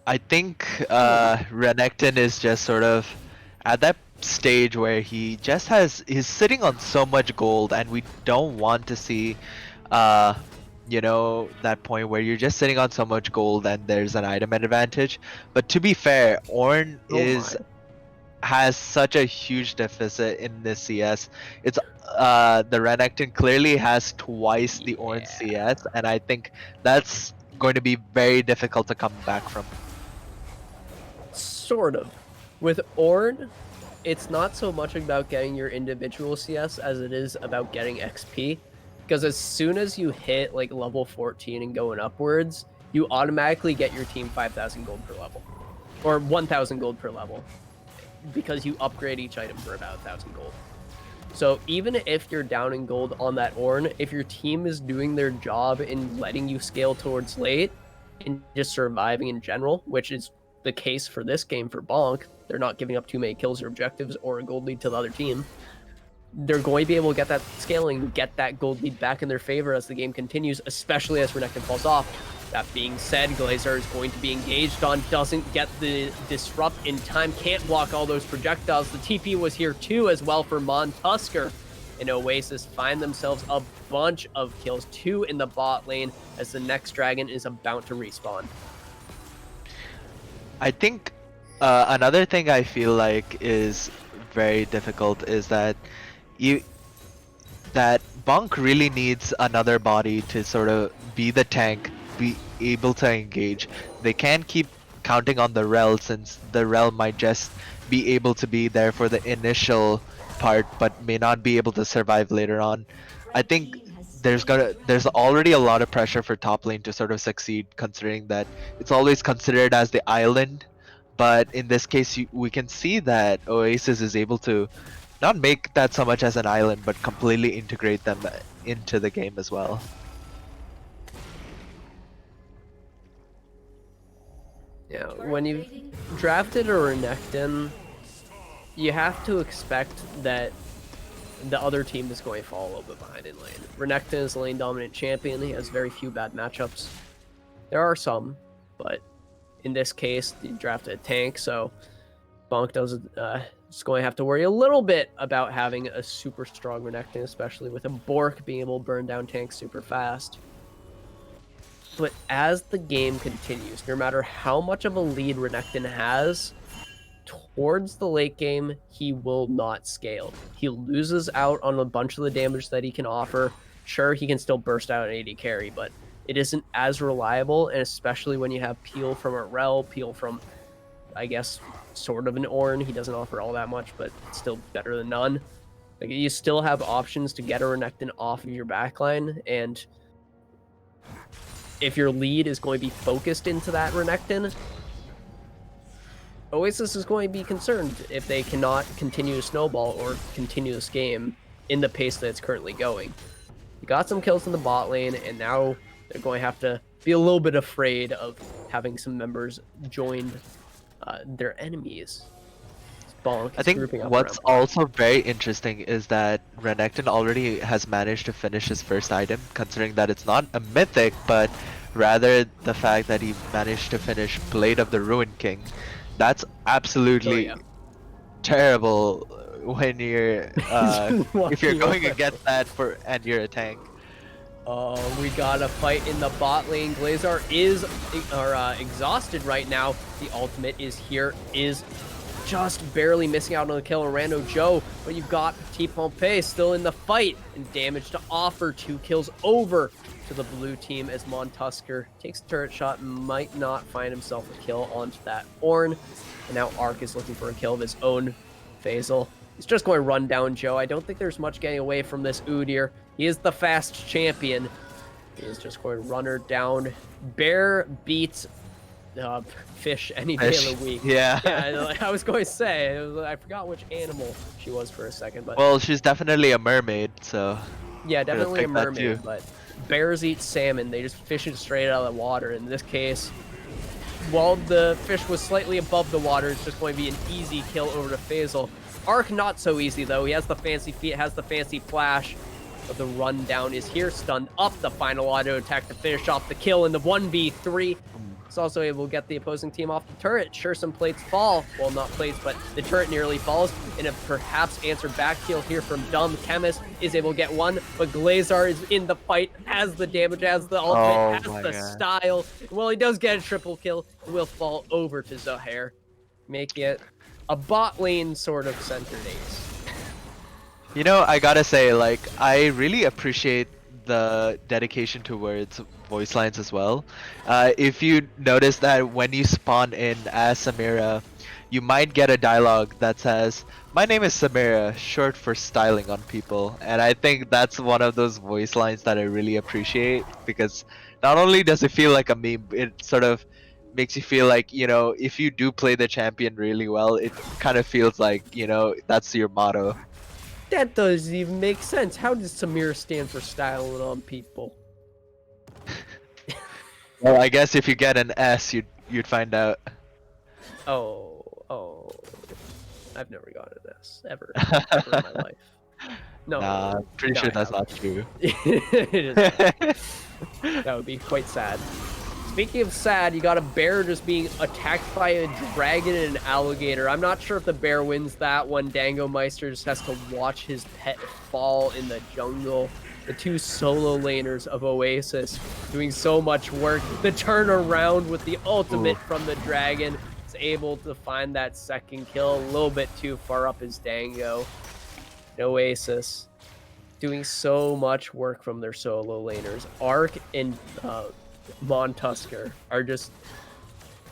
I think Renekton is just sort of at that stage where he's sitting on so much gold, and we don't want to see that point where you're just sitting on so much gold and there's an item advantage. But to be fair, Ornn Oh my. has such a huge deficit in this CS. It's the Renekton clearly has twice the Ornn Yeah. CS, and I think that's going to be very difficult to come back from. Sort of. With Ornn, it's not so much about getting your individual CS as it is about getting XP. Because as soon as you hit like level 14 and going upwards, you automatically get your team 5,000 gold per level. Or 1,000 gold per level. Because you upgrade each item for about 1,000 gold. So even if you're down in gold on that Ornn, if your team is doing their job in letting you scale towards late and just surviving in general, which is the case for this game for Bonk, they're not giving up too many kills or objectives or a gold lead to the other team. They're going to be able to get that scaling, get that gold lead back in their favor as the game continues, especially as Renekton falls off. That being said, Glazer is going to be engaged on, doesn't get the disrupt in time, can't block all those projectiles. The TP was here too as well for Montusker. And Oasis find themselves a bunch of kills, 2 in the bot lane as the next dragon is about to respawn. I think another thing I feel like is very difficult is that you that Bonk really needs another body to sort of be the tank, be able to engage. They can't keep counting on the Rel, since the Rel might just be able to be there for the initial part but may not be able to survive later on. I Red think team has there's already a lot of pressure for top lane to sort of succeed, considering that it's always considered as the island. But in this case, we can see that Oasis is able to not make that so much as an island, but completely integrate them into the game as well. Yeah, when you've drafted a Renekton, you have to expect that the other team is going to fall a little bit behind in lane. Renekton is a lane dominant champion. He has very few bad matchups. There are some, but in this case, you drafted a tank, so Bonk doesn't is going to have to worry a little bit about having a super strong Renekton, especially with a Bork being able to burn down tanks super fast. But as the game continues, no matter how much of a lead Renekton has, towards the late game, he will not scale. He loses out on a bunch of the damage that he can offer. Sure, he can still burst out an AD carry, but it isn't as reliable, and especially when you have Peel from a Rel, Peel from, I guess, sort of an Ornn. He doesn't offer all that much, but it's still better than none. Like, you still have options to get a Renekton off of your backline, and if your lead is going to be focused into that Renekton, Oasis is going to be concerned if they cannot continue to snowball or continue this game in the pace that it's currently going. We got some kills in the bot lane, and now they're going to have to be a little bit afraid of having some members join their enemies. Bonk I think what's also very interesting is that Renekton already has managed to finish his first item, considering that it's not a mythic, but rather the fact that he managed to finish Blade of the Ruined King. That's absolutely terrible when you're if you're going against that and you're a tank. We got a fight in the bot lane. Glazar is exhausted right now. The ultimate is here, is just barely missing out on the kill on Rando Joe, but you've got T Pompey still in the fight and damage to offer. 2 kills over to the blue team as Montusker takes a turret shot, might not find himself a kill onto that Ornn, and now Arc is looking for a kill of his own. Faisal, he's just going to run down Joe. I don't think there's much getting away from this Udyr. He is the fast champion. He is just going to run her down. Bear beats fish any day of the week. Yeah. Yeah, I was going to say, I forgot which animal she was for a second, but well, she's definitely a mermaid, so yeah, definitely a mermaid. But bears eat salmon; they just fish it straight out of the water. In this case, while the fish was slightly above the water, it's just going to be an easy kill over to Faisal. Arc not so easy though. He has the fancy feet, has the fancy flash, but the rundown is here. Stunned up, the final auto attack to finish off the kill in the 1v3. It's also able to get the opposing team off the turret. Sure, some plates fall. Well, not plates, but the turret nearly falls. And a perhaps answered back kill here from Dumb Chemist is able to get one, but Glazar is in the fight, has the damage, has the ultimate, has the style. Well, he does get a triple kill. It will fall over to Zahair, making it a bot lane sort of centered ace. You know, I gotta say, like, I really appreciate the dedication towards voice lines as well. If you notice that when you spawn in as Samira, you might get a dialogue that says, "My name is Samira, short for styling on people." And I think that's one of those voice lines that I really appreciate, because not only does it feel like a meme, it sort of makes you feel like, you know, if you do play the champion really well, it kind of feels like, you know, that's your motto. That doesn't even make sense. How does Samira stand for styling on people? Well, I guess if you get an S, you'd find out. Oh, I've never gotten this ever in my life. No, nah, pretty sure that's not true. It is not. That would be quite sad. Speaking of sad, you got a bear just being attacked by a dragon and an alligator. I'm not sure if the bear wins that one. Dango Meister just has to watch his pet fall in the jungle. The 2 solo laners of Oasis doing so much work. The turnaround with the ultimate from the dragon is able to find that second kill. A little bit too far up his Dango. And Oasis doing so much work from their solo laners. Arc and Montusker are just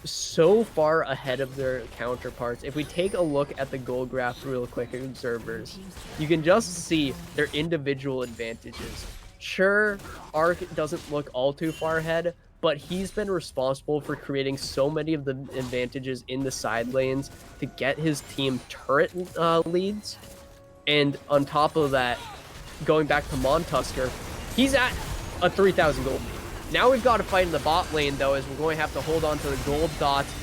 so far ahead of their counterparts. If we take a look at the goal graph real quick, observers, you can just see their individual advantages. Sure, Arc doesn't look all too far ahead, but he's been responsible for creating so many of the advantages in the side lanes to get his team turret leads. And on top of that, going back to Montusker, he's at a 3,000 gold lead. Now we've got to fight in the bot lane, though, as we're going to have to hold on to the gold dots.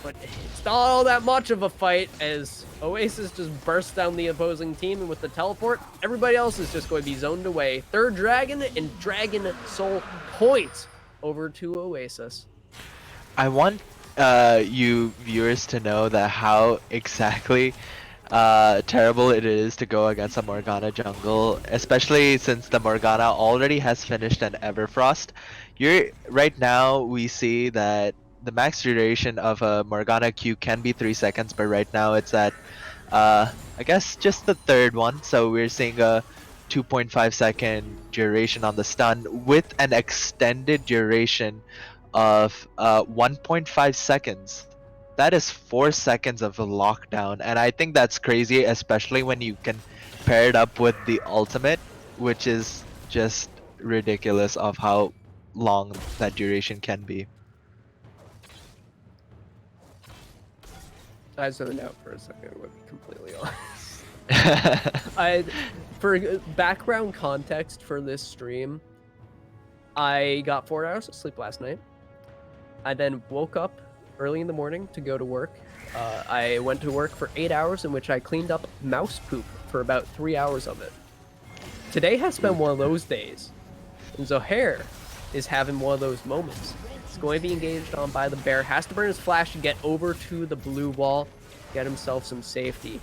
But it's not all that much of a fight, as Oasis just bursts down the opposing team, and with the teleport, everybody else is just going to be zoned away. Third Dragon and Dragon Soul points over to Oasis. I want you viewers to know that how exactly terrible it is to go against a Morgana jungle, especially since the Morgana already has finished an Everfrost. Right now we see that the max duration of a Morgana Q can be 3 seconds, but right now it's at I guess just the third one. So we're seeing a 2.5-second duration on the stun with an extended duration of 1.5 seconds. That is 4 seconds of a lockdown, and I think that's crazy, especially when you can pair it up with the ultimate, which is just ridiculous of how long that duration can be. I zoned out for a second, to be completely honest. For background context for this stream, I got 4 hours of sleep last night. I then woke up early in the morning to go to work. I went to work for 8 hours, in which I cleaned up mouse poop for about 3 hours of it. Today has been one of those days, and Zohair is having one of those moments. He's going to be engaged on by the bear, has to burn his flash to get over to the blue wall, get himself some safety.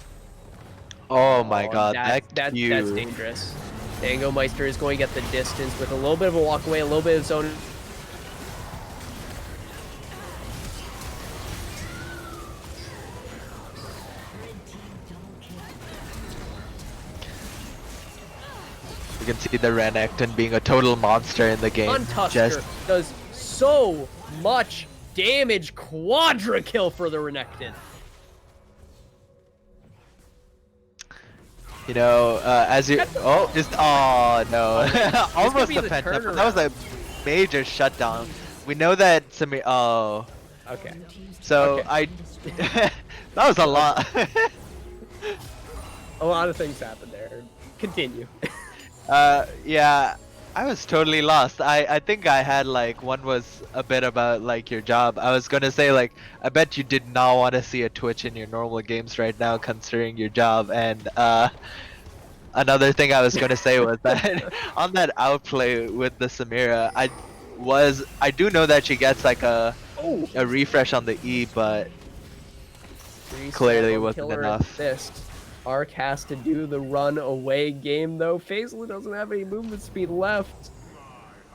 Oh my god, that's dangerous. Dango Meister is going to get the distance with a little bit of a walk away, a little bit of zone. You can see the Renekton being a total monster in the game. Untusker does so much damage. Quadra kill for the Renekton. You know, as you no, almost a pentakill. That was a major shutdown. We know that Samir. Oh, okay. So okay. that was a lot. A lot of things happened there. Continue. Yeah, I was totally lost. I think I had like one was a bit about like your job. I was gonna say like I bet you did not want to see a Twitch in your normal games right now considering your job, and another thing I was gonna say was that on that outplay with the Samira, I do know that she gets like a refresh on the E, but clearly wasn't enough. Ark has to do the run away game though. Faisal doesn't have any movement speed left.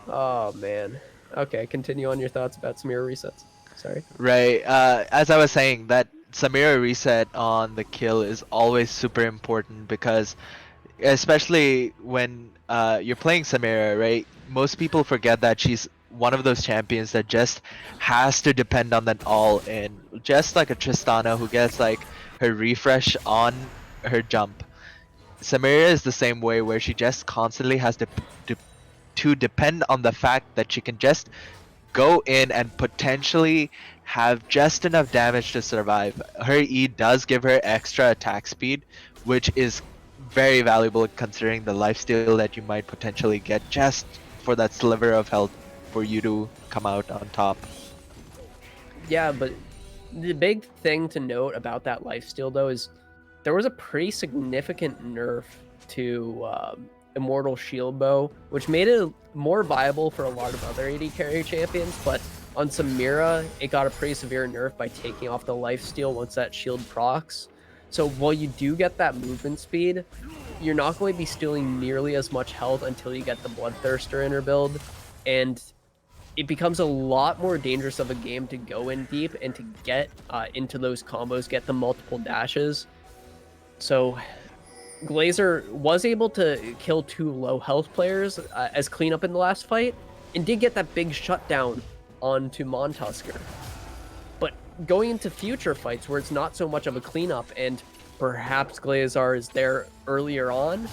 Oh man. Okay, continue on your thoughts about Samira resets. Sorry. Right. As I was saying, that Samira reset on the kill is always super important because, especially when you're playing Samira, right? Most people forget that she's one of those champions that just has to depend on that all in, just like a Tristana who gets like her refresh on her jump. Samira is the same way, where she just constantly has to depend on the fact that she can just go in and potentially have just enough damage to survive. Her E does give her extra attack speed, which is very valuable considering the lifesteal that you might potentially get just for that sliver of health for you to come out on top. Yeah, but the big thing to note about that lifesteal though is there was a pretty significant nerf to Immortal Shield Bow, which made it more viable for a lot of other AD carry champions, but on Samira, it got a pretty severe nerf by taking off the lifesteal once that shield procs. So while you do get that movement speed, you're not going to be stealing nearly as much health until you get the Bloodthirster in her build, and it becomes a lot more dangerous of a game to go in deep and to get into those combos, get the multiple dashes. So Glazer was able to kill 2 low health players as cleanup in the last fight, and did get that big shutdown onto Montusker. But going into future fights where it's not so much of a cleanup and perhaps Glazer is there earlier on,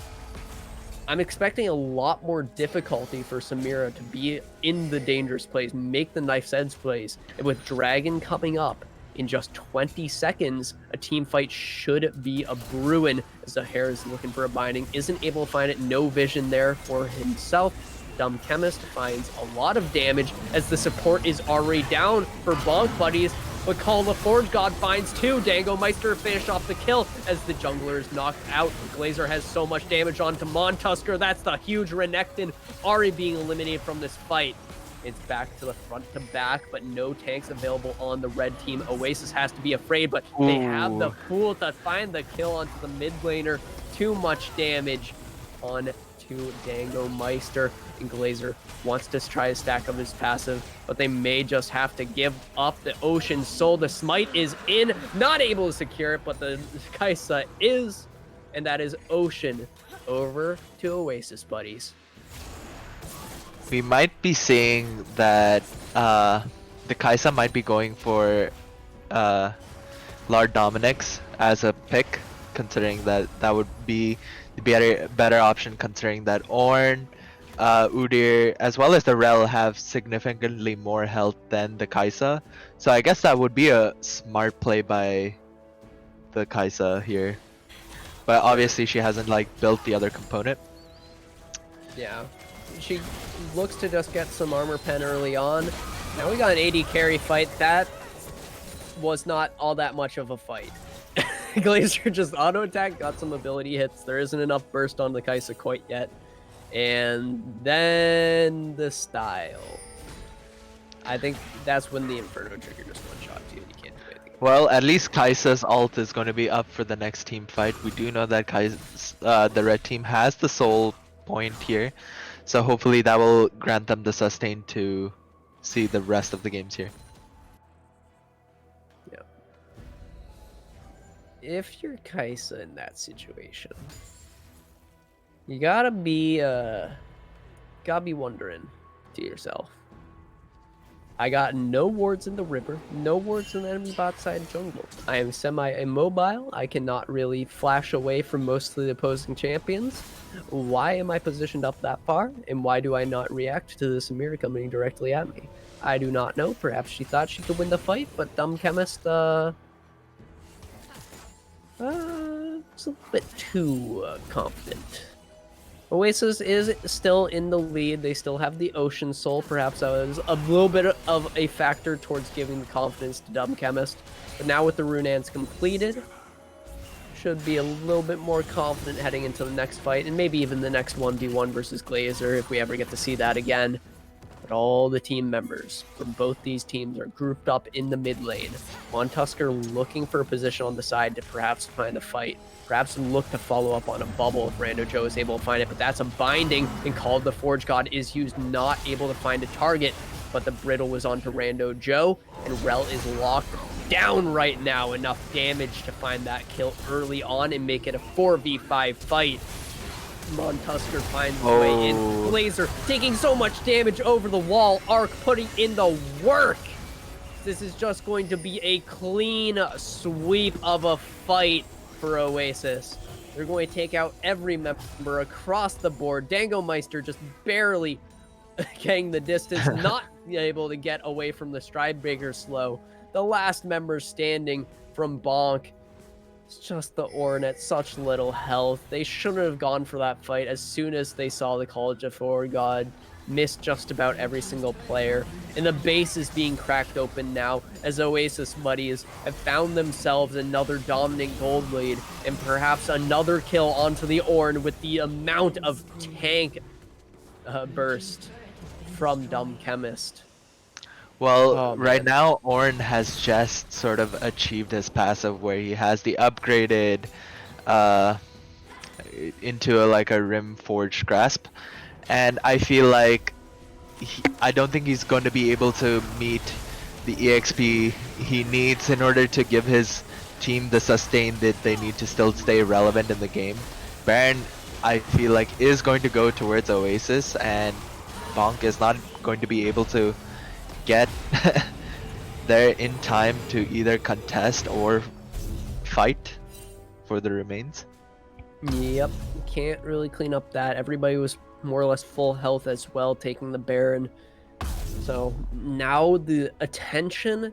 I'm expecting a lot more difficulty for Samira to be in the dangerous plays, make the knife's edge plays, and with Dragon coming up in just 20 seconds, a team fight should be a brewing, as the Hare is looking for a binding, isn't able to find it, no vision there for himself. Dumb Chemist finds a lot of damage as the support is already down for Bug Buddies, but Call the Forge God finds 2. Dango Meister finish off the kill as the jungler is knocked out. Glazer has so much damage onto Montusker. That's the huge Renekton already being eliminated from this fight. It's back to the front to back, but no tanks available on the red team. Oasis has to be afraid, but they have the pool to find the kill onto the mid laner. Too much damage on to Dango Meister, and Glazer wants to try to stack up his passive, but they may just have to give up the Ocean Soul. The smite is in, not able to secure it, but the Kaisa is, and that is Ocean over to Oasis, buddies. We might be seeing that the Kaisa might be going for Lord Dominic's as a pick, considering that that would be the better option, considering that Ornn, Udyr, as well as the Rel have significantly more health than the Kaisa. So I guess that would be a smart play by the Kaisa here. But obviously she hasn't like built the other component. Yeah, she looks to just get some armor pen early on. Now we got an AD carry fight. That was not all that much of a fight. Glazer just auto attack, got some ability hits. There isn't enough burst on the Kaisa quite yet. And then the style. I think that's when the Inferno trigger just one shot you and you can't do anything. Well, at least Kaisa's ult is going to be up for the next team fight. We do know that the red team has the soul point here, so hopefully that will grant them the sustain to see the rest of the games here. Yeah. If you're Kaisa in that situation, you gotta be wondering to yourself, I got no wards in the river, no wards in the enemy bot side jungle. I am semi-immobile. I cannot really flash away from most of the opposing champions. Why am I positioned up that far? And why do I not react to this Amira coming directly at me? I do not know. Perhaps she thought she could win the fight, but Dumb Chemist, it's a little bit too confident. Oasis is still in the lead. They still have the Ocean Soul. Perhaps that was a little bit of a factor towards giving the confidence to Dumb Chemist. But now with the Runaan's completed, should be a little bit more confident heading into the next fight, and maybe even the next 1v1 versus Glazer if we ever get to see that again. But all the team members from both these teams are grouped up in the mid lane. Montusker looking for a position on the side to perhaps find a fight. Perhaps look to follow up on a bubble if Rando Joe is able to find it, but that's a binding, and Call of the Forge God is used, not able to find a target, but the Brittle was onto Rando Joe, and Rel is locked down right now. Enough damage to find that kill early on and make it a 4v5 fight. Montusker finds his way in. Glazer taking so much damage over the wall. Arc putting in the work. This is just going to be a clean sweep of a fight for Oasis. They're going to take out every member across the board. Dango Meister just barely getting the distance, not able to get away from the Stridebreaker slow. The last member standing from Bonk. It's just the Ornn at such little health. They shouldn't have gone for that fight as soon as they saw the College of Forge God miss just about every single player. And the base is being cracked open now as Oasis buddies have found themselves another dominant gold lead and perhaps another kill onto the Ornn with the amount of tank burst from Dumb Chemist. Well, right now, Ornn has just sort of achieved his passive where he has the upgraded into like a Rim Forge Grasp. And I feel like I don't think he's going to be able to meet the EXP he needs in order to give his team the sustain that they need to still stay relevant in the game. Baron, I feel like, is going to go towards Oasis, and Bonk is not going to be able to get there in time to either contest or fight for the remains. Yep, can't really clean up that. Everybody was more or less full health as well, taking the Baron. So now the attention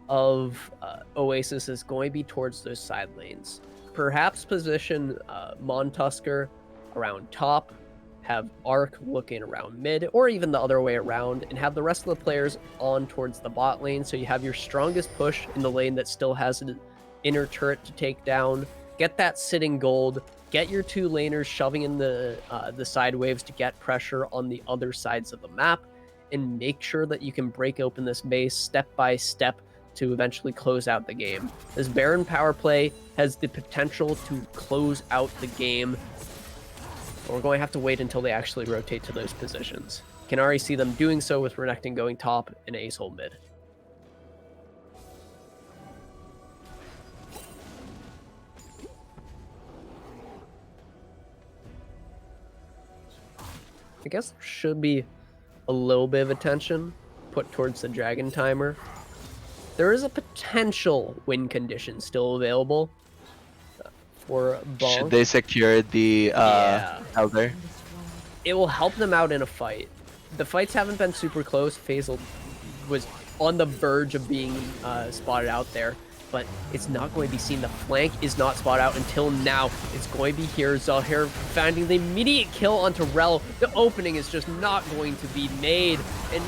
of Oasis is going to be towards those side lanes. Perhaps position Montusker around top, have Arc looking around mid, or even the other way around, and have the rest of the players on towards the bot lane, so you have your strongest push in the lane that still has an inner turret to take down. Get that sitting gold, get your two laners shoving in the side waves to get pressure on the other sides of the map, and make sure that you can break open this base step by step to eventually close out the game. This Baron power play has the potential to close out the game. We're going to have to wait until they actually rotate to those positions. Can already see them doing so with Renekton going top and Ace hold mid. I guess there should be a little bit of attention put towards the Dragon Timer. There is a potential win condition still available for Should Bonk. they secure the Yeah. Elder? It will help them out in a fight. The fights haven't been super close. Faisal was on the verge of being spotted out there, but it's not going to be seen. The flank is not spotted out until now. It's going to be here. Zahir finding the immediate kill onto Rel. The opening is just not going to be made, and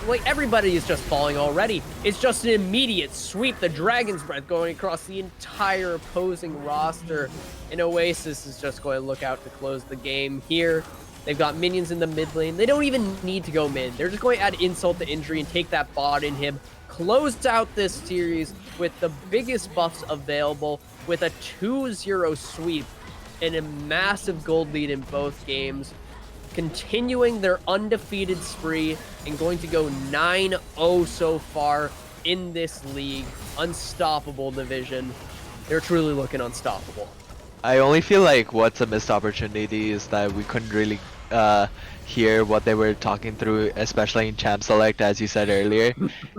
like everybody is just falling already. It's just an immediate sweep. The Dragon's Breath going across the entire opposing roster, and Oasis is just going to look out to close the game here. They've got minions in the mid lane. They don't even need to go mid. They're just going to add insult to injury and take that bot in him. Close out this series with the biggest buffs available with a 2-0 sweep and a massive gold lead in both games. Continuing their undefeated spree and going to go 9-0 so far in this league. Unstoppable division. They're truly looking unstoppable. I only feel like what's a missed opportunity is that we couldn't really hear what they were talking through, especially in Champ Select, as you said earlier.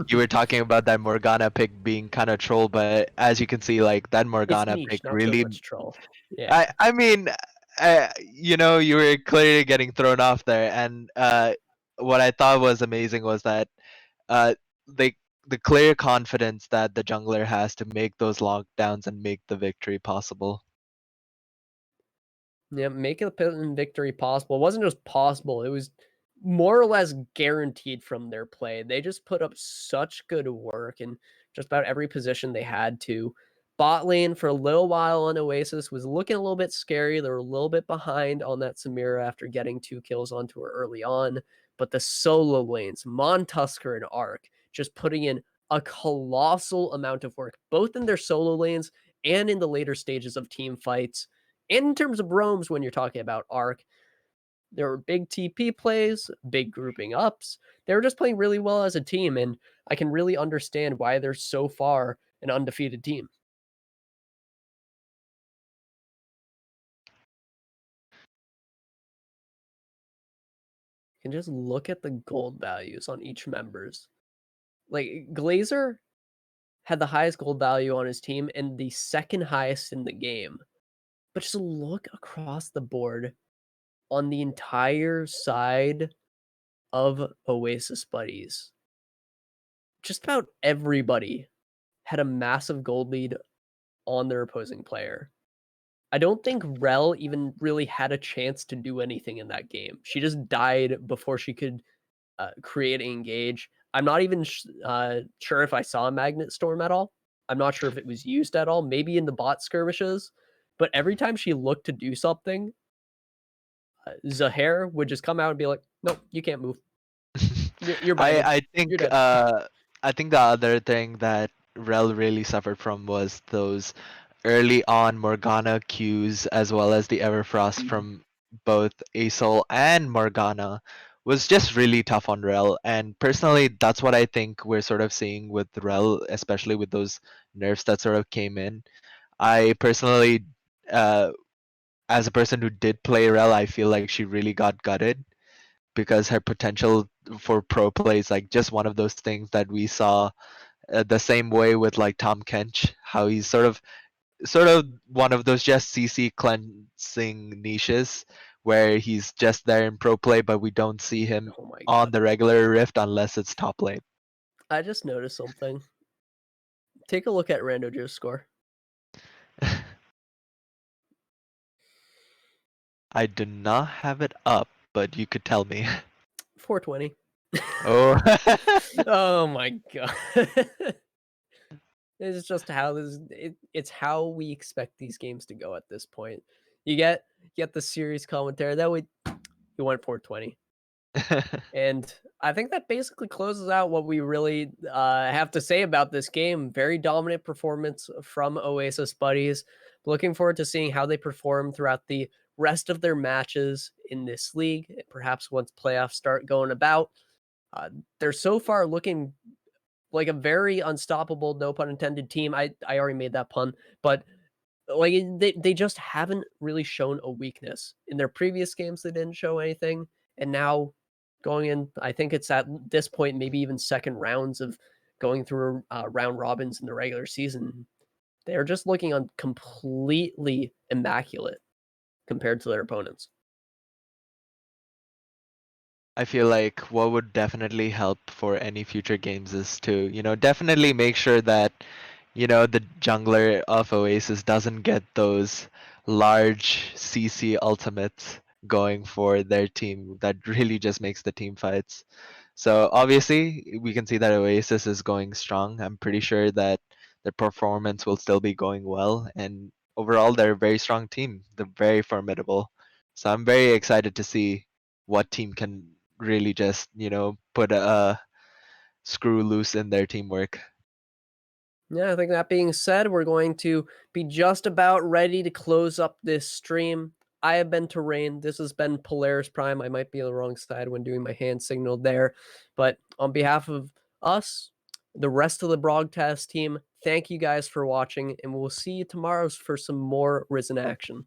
You were talking about that Morgana pick being kind of troll, but as you can see, like that It's Morgana niche, pick not so really. much troll. Yeah. I mean, you know, you were clearly getting thrown off there, and what I thought was amazing was that uh, they the clear confidence that the jungler has to make those lockdowns and make the victory possible. Yeah, making the Pittman victory possible. It wasn't just possible, it was more or less guaranteed from their play. They just put up such good work in just about every position they had to. Bot lane for a little while on Oasis was looking a little bit scary. They were a little bit behind on that Samira after getting 2 kills onto her early on. But the solo lanes, Montusker and Arc, just putting in a colossal amount of work, both in their solo lanes and in the later stages of team fights. And in terms of roams, when you're talking about Arc, there were big TP plays, big grouping ups. They were just playing really well as a team, and I can really understand why they're so far an undefeated team. You can just look at the gold values on each members. Like Glazer had the highest gold value on his team and the second highest in the game. But just look across the board on the entire side of Oasis buddies. Just about everybody had a massive gold lead on their opposing player. I don't think Rel even really had a chance to do anything in that game. She just died before she could create and engage. I'm not even sure if I saw a Magnet Storm at all. I'm not sure if it was used at all, maybe in the bot skirmishes. But every time she looked to do something, Zahir would just come out and be like, nope, you can't move. You're binded. I You're think dead. I think the other thing that Rel really suffered from was those early on Morgana cues as well as the Everfrost from both Asol and Morgana was just really tough on Rel. And personally, that's what I think we're sort of seeing with Rel, especially with those nerfs that sort of came in. I personally, uh, as a person who did play Rel, I feel like she really got gutted because her potential for pro play is like just one of those things that we saw the same way with like Tom Kench, how he's sort of one of those just CC cleansing niches where he's just there in pro play, but we don't see him Oh my on god. the regular Rift unless it's top lane. I just noticed something. Take a look at Rando Joe's score. I do not have it up, but you could tell me. 420. Oh. Oh my god. It's just how it's how we expect these games to go at this point. You get the series commentary that way you went 420. And I think that basically closes out what we really have to say about this game. Very dominant performance from Oasis buddies. Looking forward to seeing how they perform throughout the rest of their matches in this league, and perhaps once playoffs start going about, uh, they're so far looking like a very unstoppable, no pun intended team. I already made that pun, but like they just haven't really shown a weakness in their previous games. They didn't show anything, and now going in, I think it's at this point maybe even second rounds of going through round robins in the regular season. They're just looking on completely immaculate compared to their opponents. I feel like what would definitely help for any future games is to, definitely make sure that, the jungler of Oasis doesn't get those large CC ultimates going for their team that really just makes the team fights. So obviously, we can see that Oasis is going strong. I'm pretty sure that their performance will still be going well, and overall, they're a very strong team. They're very formidable. So I'm very excited to see what team can really just, put a screw loose in their teamwork. Yeah, I think that being said, we're going to be just about ready to close up this stream. I have been Terrain. This has been Polaris Prime. I might be on the wrong side when doing my hand signal there. But on behalf of us, the rest of the broadcast team, thank you guys for watching, and we'll see you tomorrow for some more Risen action.